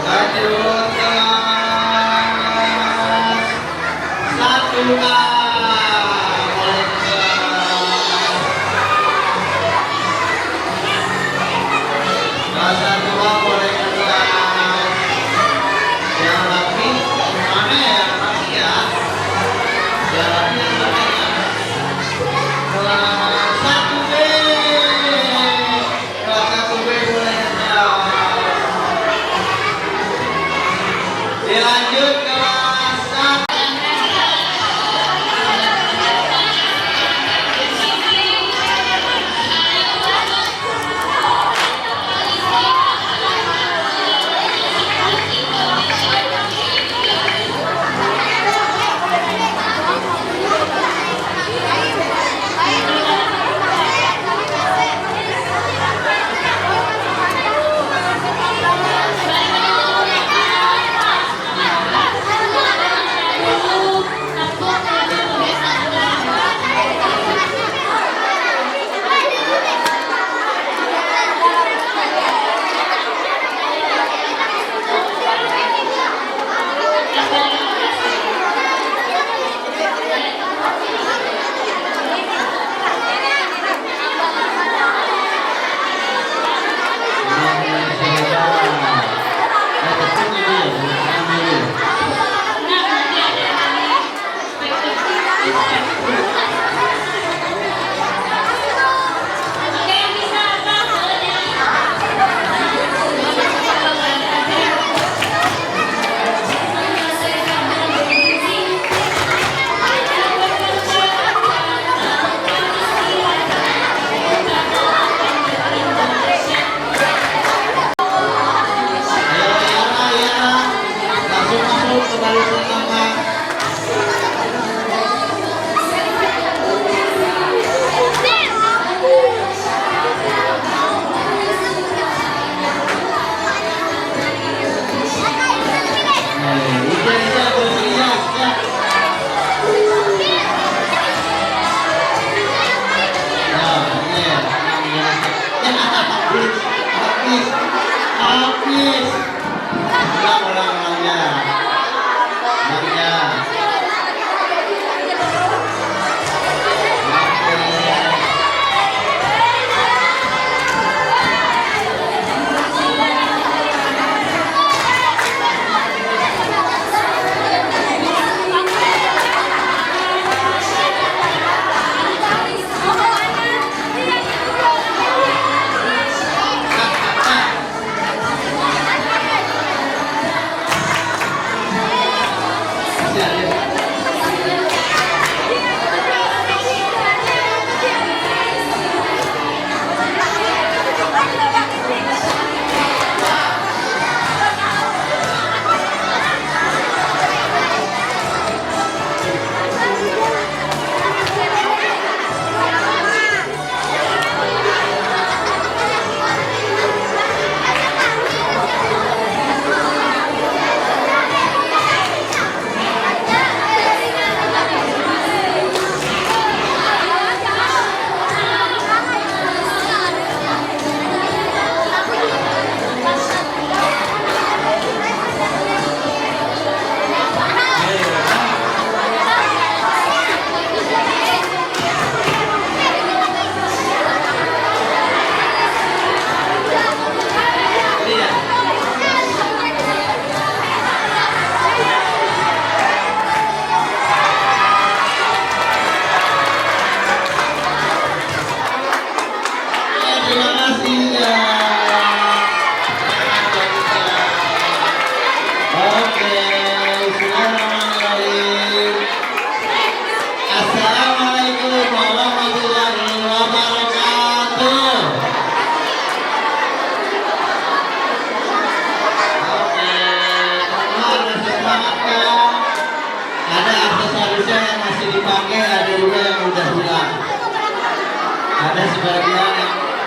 Lanjut kelas 1A. Lanjut kelas 1. Habis. Ulang-ulangnya.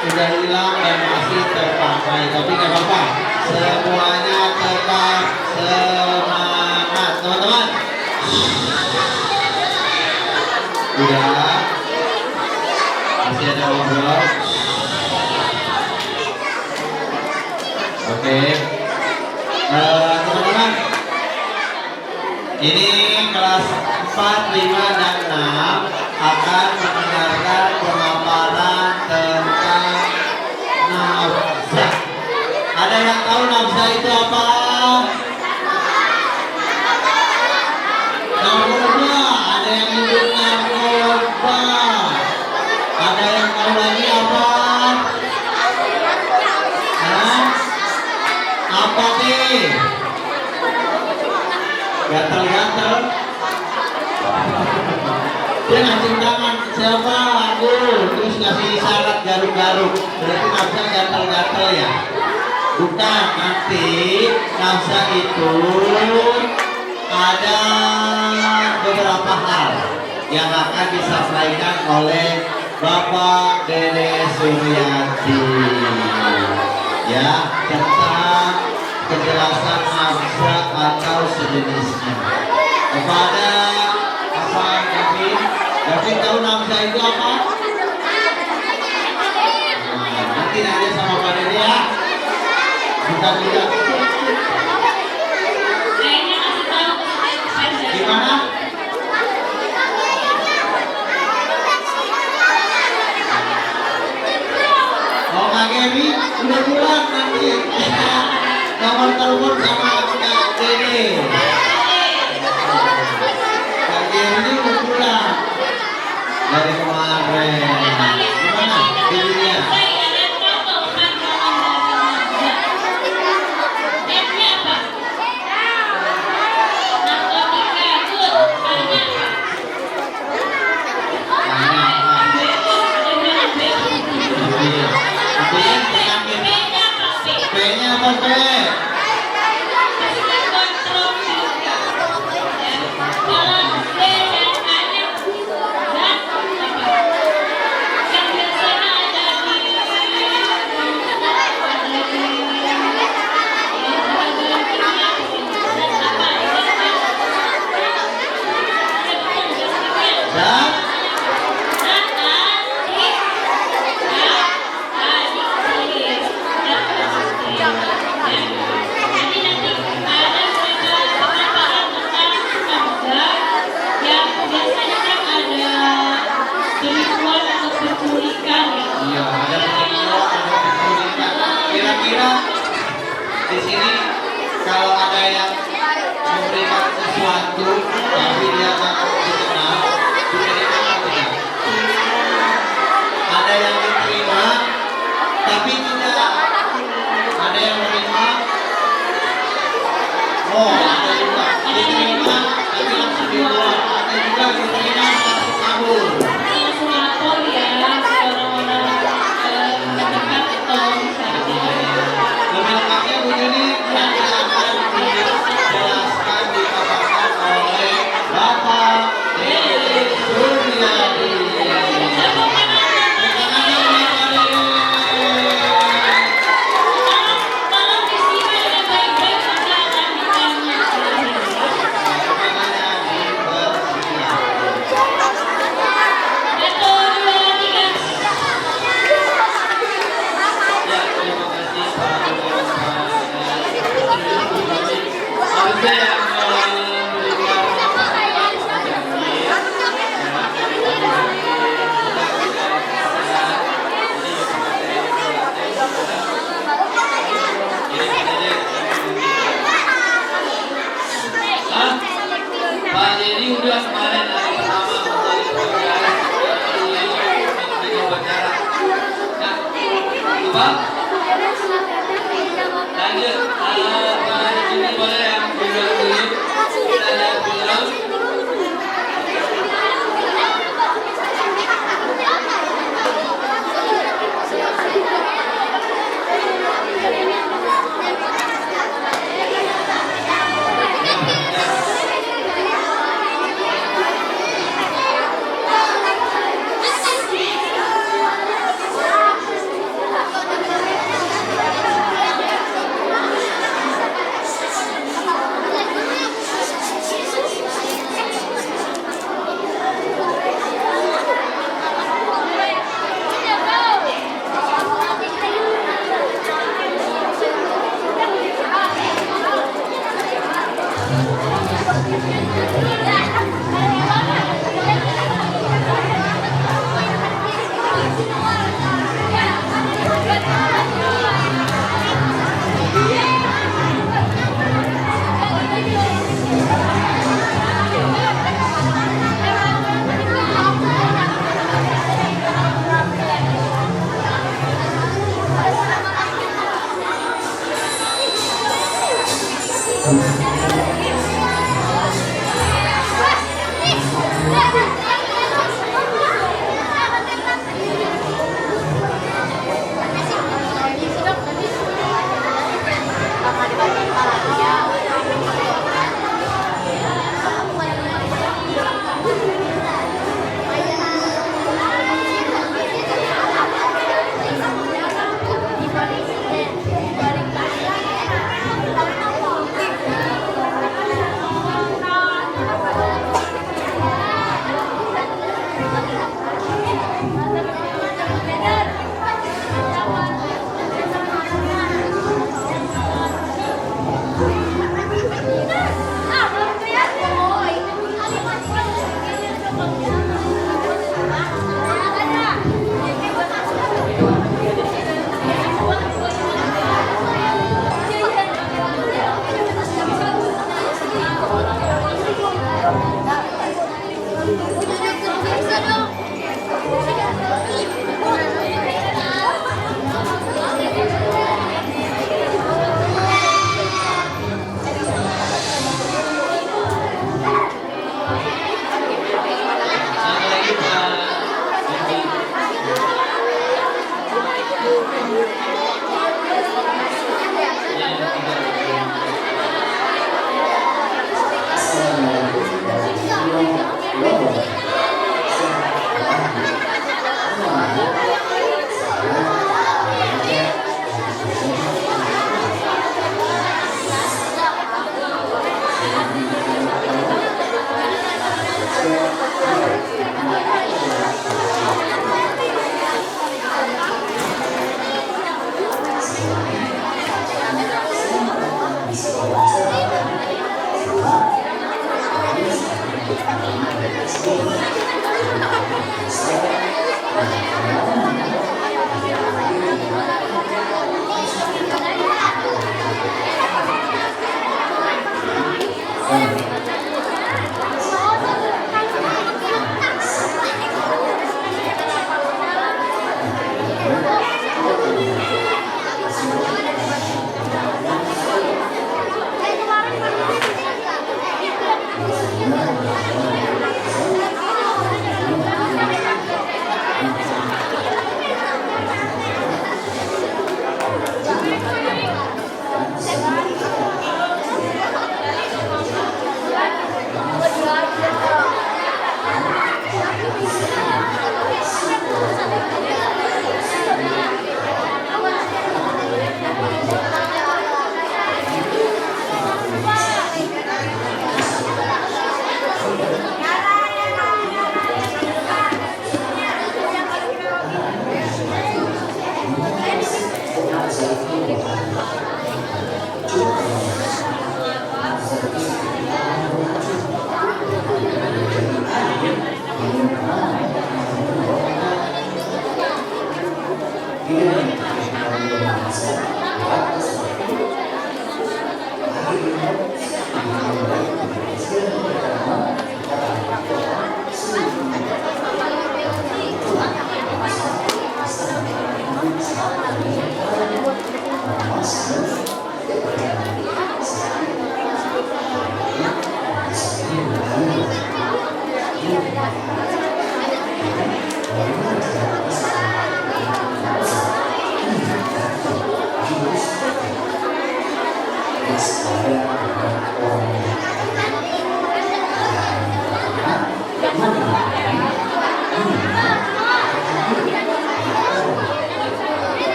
sudah hilang dan masih terpakai, tapi nggak apa-apa, semuanya tetap semangat teman-teman. Udah. Masih ada ngobrol. Oke. Teman-teman. Ini kelas 4, 5, dan 6 akan mendengarkan pemaparan tentang nafzah. Ada yang tahu nafzah itu apa? Narkoba. Ada yang nyebut narkoba. Ada yang tahu lagi apa? Hah? Apa sih? Gatal-gatal. Dia ngasih tangan siapa? Aku. Terus ngasih isyarat garuk-garuk. Berarti nafsa gatal-gatal ya? Bukan, nanti nafsa itu ada beberapa hal yang akan disampaikan oleh Bapak Dede Suryati ya, tentang kejelasan nafsa atau sejenisnya kepada apa David? David tahu nafsa itu apa? Nah, nanti nanya sama Pak Dede ya. Bukan juga. Kayaknya kasih tahu ke saya. Gimana? Oh, Kak Gemi udah pulang nanti. Nomor telepon sama Kak Dede. Kak Gemi udah pulang dari kemarin. Gimana? Dirinya? P-nya apa P? Iya, ada penipuan, ada penculikan. Kira-kira di sini kalau ada yang memberikan sesuatu tapi dia tak dikenal, diterima atau tidak? Ada yang diterima tapi tidak. Ada yang menerima. Oh, ada juga diterima tapi langsung dibuang. Ada juga diterima langsung kabur. Lebih lengkapnya begini nanti akan dijelaskan dipaparkan oleh Bapak Dede Suryati. Pak Dedi udah kemarin hari pertama menjadi pengurus upacara. Nah, apa? Lanjut, Pak di sini boleh yang udah dulu kita lihat film.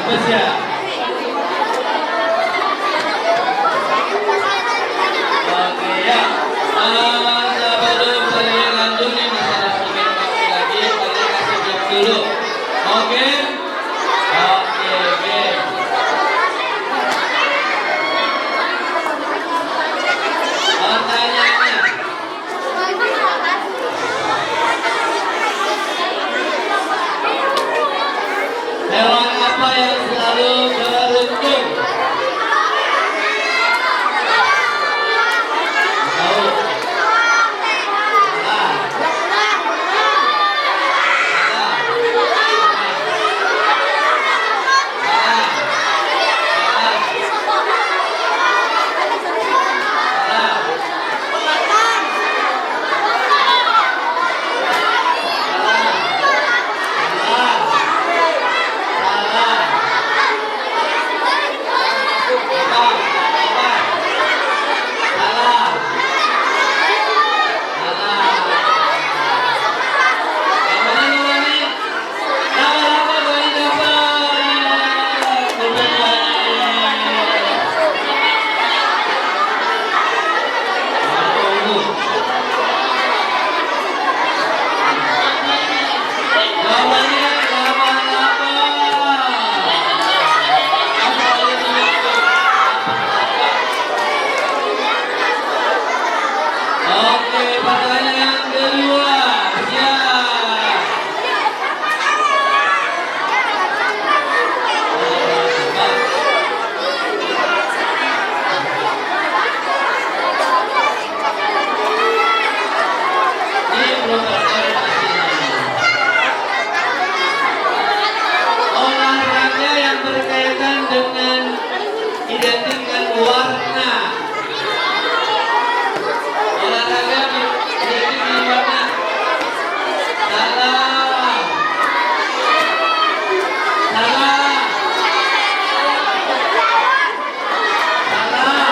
Gemes ya? Oke ya. Sebelum saya lanjut nih masalah student waktu lagi, kalian kasih jawab dulu. Oke? Oke, oke. Pertanyaannya, hewan apa yang selalu beruntung? Tahu? Salah. Oke, pertanyaan kedua. Siap. Ini belum terkonfirmasi. Olahraga yang berkaitan dengan identik dengan warna. Olahraga berkaitan dengan warna. Salah. Salah. Salah.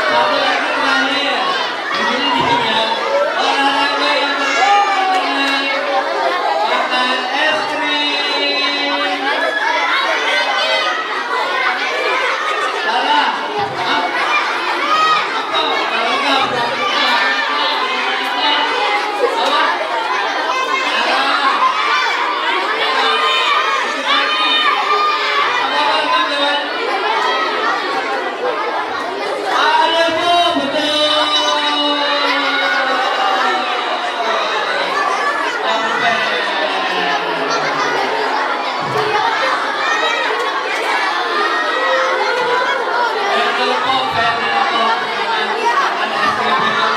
Satu lagi terakhir. Begini dikit ya. Olahraga yang berkaitan dengan makan es krim. Salah. Apa? Kalau enggak berarti salah. Apa? Salah. Apa jawaban? Ada Bu, betul. Betul kok, betul. Ada es krim betul.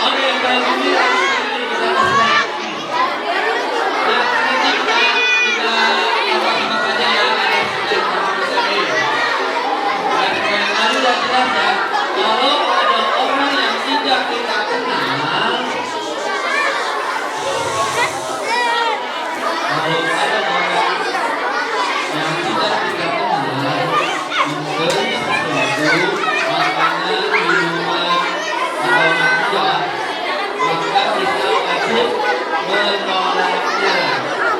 Oke, kalau gini kita selesai. Nah, nanti kita sama-sama saja ya. Yang lalu udah jelas ya. Kalau ada orang yang tidak kita kenal, kalau ada orang yang tidak kita kenal memberi sesuatu makanan, minuman atau hadiah, maka kita wajib menolaknya.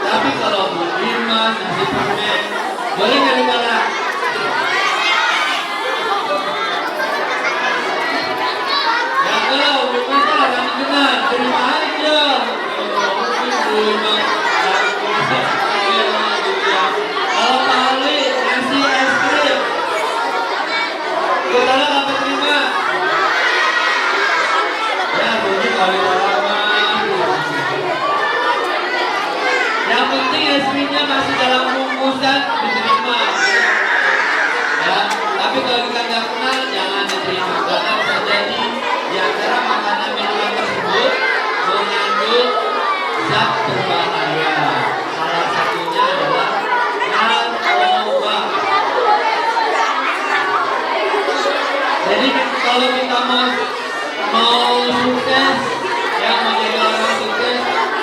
Tapi kalau Bu Irma ngasih permen, boleh nggak ditolak? Ya kalau Bu Irma nggak kenal, terima aja. Mungkin Bu Irma kalau Pak Ali ngasih es krim, kita apa terima? Ya mungkin kalau ditolak mah bisa diterima. Ya, tapi kalau kita nggak kenal jangan diterima karena bisa jadi di antara makanan minuman tersebut mengandung zat berbahaya. Salah satunya adalah narkoba. Jadi kalau kita mau sukses, ya mau jadi orang sukses,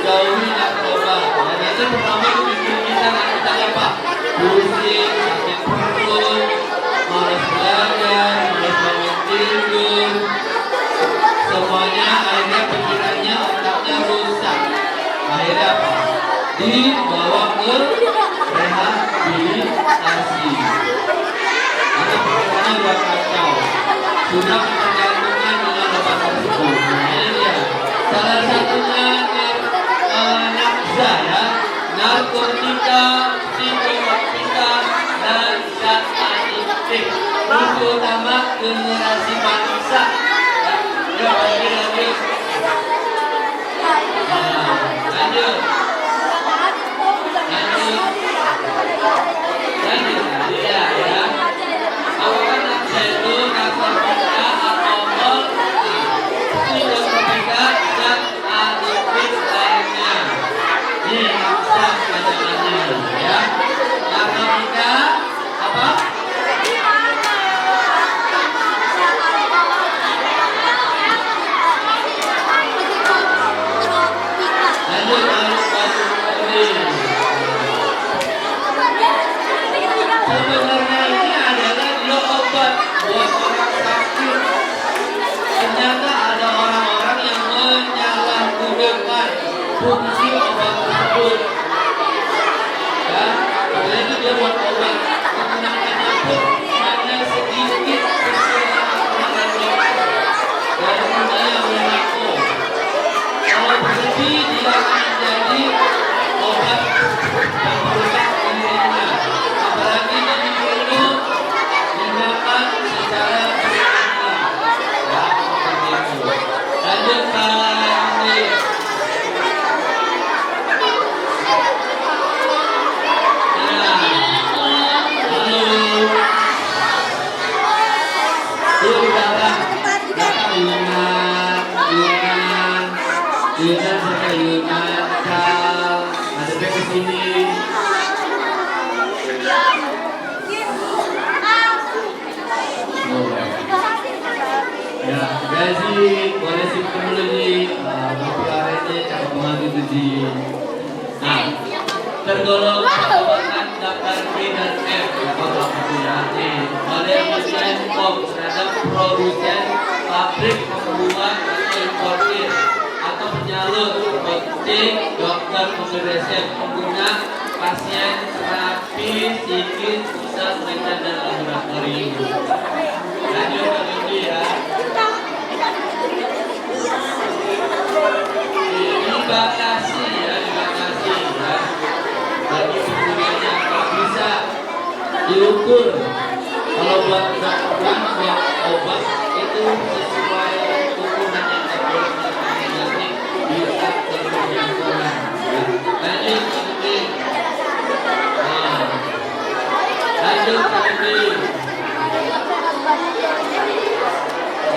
jauhi narkoba. Dan nanti pertama itu bikin kita apa? Pusing, sakit perut, malas belajar, malas bangun tidur. Semuanya akhirnya pikirannya, otaknya rusak. Akhirnya apa? Dibawa ke rehabilitasi. Karena pikirannya udah kacau, sudah ketergantungan dengan obat tersebut. Nah, ini dia. Salah satunya nakza, ya, narkotika, psikotropika, dan zat adiktif. Terutama generasi bangsa. Ya, lanjut. Lanjut. Iya, ya. Apakah nakza itu narkotika atau psikotropika dan adiktif lainnya? Ini nakza panjangannya, ya. Narkotika apa? Lanjut, sebenarnya ini adalah dia obat buat orang sakit. Ternyata ada orang-orang yang menyalahgunakan fungsi obat tersebut. Ya, karena itu dia buat obat, menggunakannya pun hanya sedikit sesuai dengan dokter dan dunia WHO. Kalau berlebih dia akan menjadi obat yang merusak dirinya. Apalagi diminum, dimakan secara berlebihan. Ya, seperti itu. Lanjut Pak Andi. Ya, halo. Yuk datang Yunan sampai Yunan, Kal, ada ke sini. Ya, Gazi, boleh simpan dulu nih. Bapak lainnya cakap banget itu di. Nah, tergolong pengobatan daftar B dan F. Kalau itu ya, nih. Oleh Presiden POM terhadap produsen, pabrik, pembuat atau importir atau penyalur, apotek, dokter, pemberi resep, pengguna, pasien, terapi, psikis, pusat penelitian dan laboratorium. Lanjut ke ini ya. Dibatasi ya, dibatasi ya. Bagi penggunanya nggak bisa diukur. Kalau buat kedokteran, buat obat itu sesuai ukuran yang terboleh nanti bisa terjangkauan. Lanjut ke ini. Lanjut ke ini.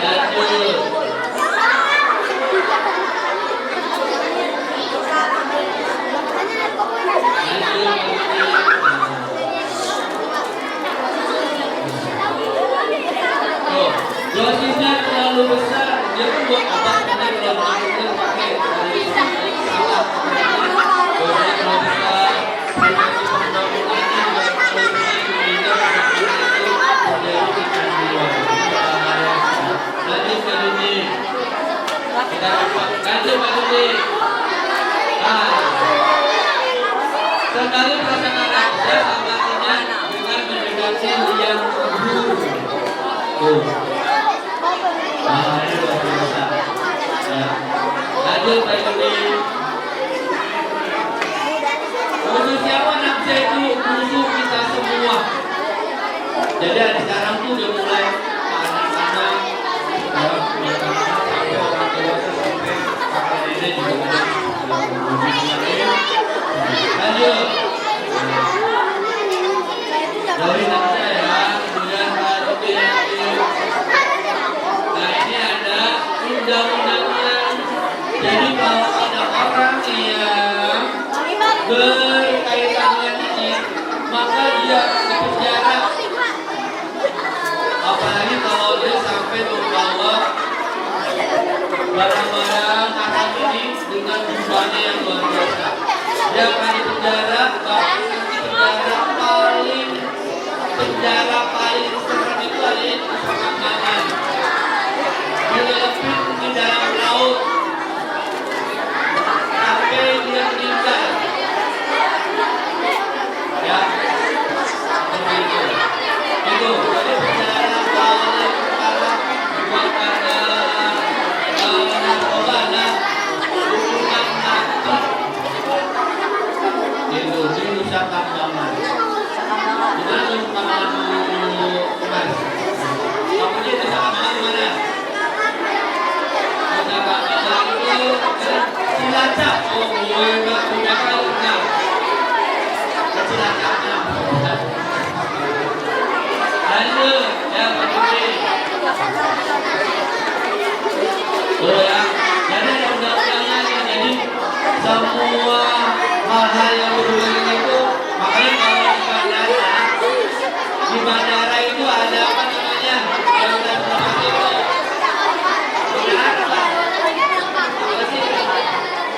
Lanjut. Dosisnya terlalu besar, dia pun buat obat karena kalau dosisnya pakai salah dosisnya terlalu besar, frekuensi pendorongannya juga terlalu tinggi sehingga itu terjadi kecanduan. Lanjut ke ini, kita coba lanjut ke ini. Sekali merasakan rasa amatinya dengan mendekati yang buruk. Ini luar biasa. Ya. Lanjut Pak Yudi. Untuk siapa nafsu itu musuh kita semua. Jadi sekarang tuh udah mulai anak-anak, sampai orang dewasa, sampai kakak nenek juga ada. Lanjut. Apalagi kalau dia sampai membawa barang-barang asing ini dengan jumlahnya yang luar biasa. Dia akan dipenjara, bahkan nanti penjara paling serem itu ada di Pekanbagan. Dilepit di dalam laut sampai dia meninggal. Ya, seperti itu. Itu jadi penjara paling parah buat karena narkoba dan hukuman mati. Itu di Nusa Kambangan. Gimana tuh Kambangan Mas? Kamu di Nusa Kambangan mana? Nusa Kambangan itu Cilacap. Oh, gue nggak punya tahu nggak? Cilacapnya. Lanjut, ya Pak Menteri. Oh ya, jadi ada undang-undangnya jadi semua hal-hal yang berhubungan itu, makanya kalau di bandara itu ada apa namanya yang udah berapa itu?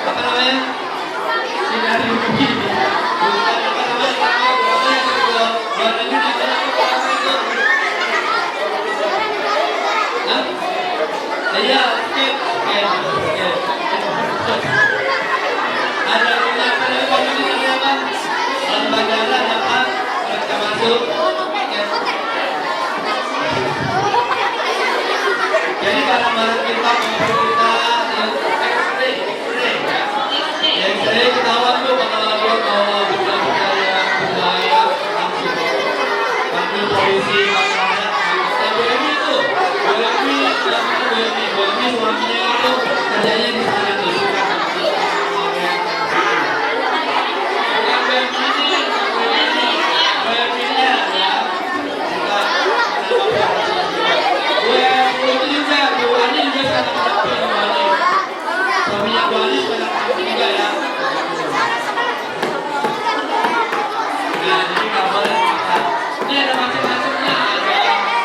Apa namanya? Sinar UV. Bukan apa namanya? Luar negeri apa itu? Hah? Iya, oke. Ada apa namanya? Kalau bandara dapat mereka masuk. Jadi barang-barang kita X-ray ketahuan tuh kalau dia bawa benda-benda yang berbahaya langsung panggil polisi, masyarakat, BMI tuh, BMI suaminya itu kerjanya di sana tuh, bukan BMI-nya ya, itu juga, Bu Ani juga sangat suaminya Bu Ani sangat juga ya. Nah, jadi kabar ini ada macam-macamnya, ada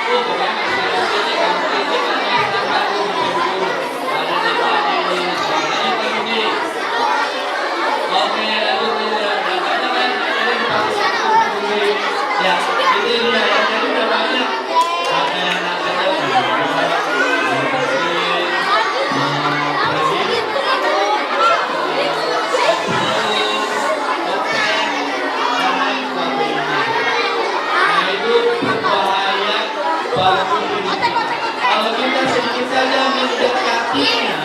pokoknya masih ada namanya ini, oke, lalu ya, ini dia ya, jadi udah banyak. Ada yang namanya kalau kita sedikit saja mendekatinya,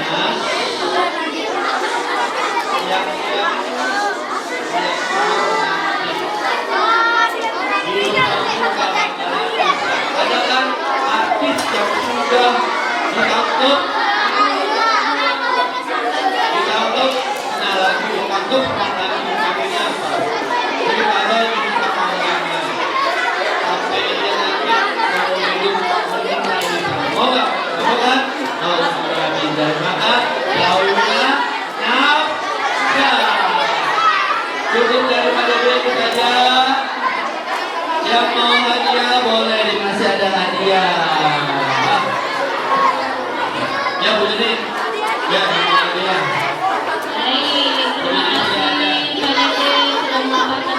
ada kan artis yang sudah ditangkap, nah lagi ditangkap, pakainya apa? Jadi kalau kita panggilnya sampai dia nanti mau hidup meninggal di sana, mau nggak? Mau kan? Mau sudah pindah maka launya nafkah. Cukup daripada itu saja. Yang mau hadiah boleh dikasih ada hadiah. Ya Bu Jadi, ya hadiah. Ada yang tahu apa itu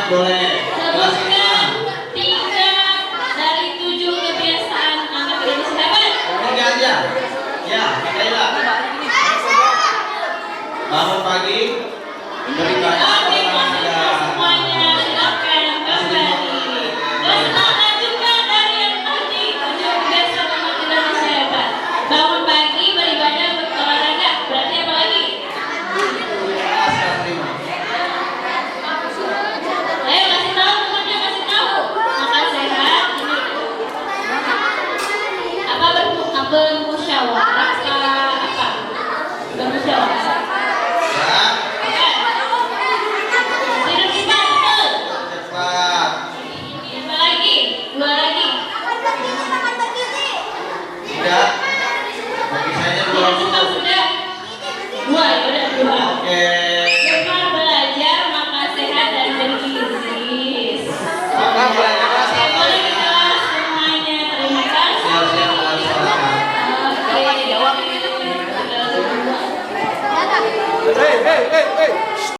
boleh. Kelas Sebutkan 3 dari 7 kebiasaan anak Indonesia hebat. 3 aja. Ya, Mikaela. Bangun pagi, beribadah Oke, olahraga. semuanya silakan kembali. Keselanjutnya juga dari yang tadi 7 kebiasaan anak Indonesia hebat. Bangun pagi, beribadah, berolahraga. Berarti apa lagi? Kelas 5. Ayo kasih tahu temannya, kasih tahu. Makan sehat. Apa bermusyawarah? Apa? Bermusyawarah. Ya, Tidur cepat, betul. cepat. Apa lagi? 2 lagi. 3. Bagi saya 2 Tidur dulu. cepat sudah. 2, ya udah 2. Oke. Gemar belajar, makan sehat dan bergizi. Maka belajar kelas Oke, boleh di kelas semuanya. Terima kasih. siap-siap kelas silakan. Oke. Hey, hey, hey, hey.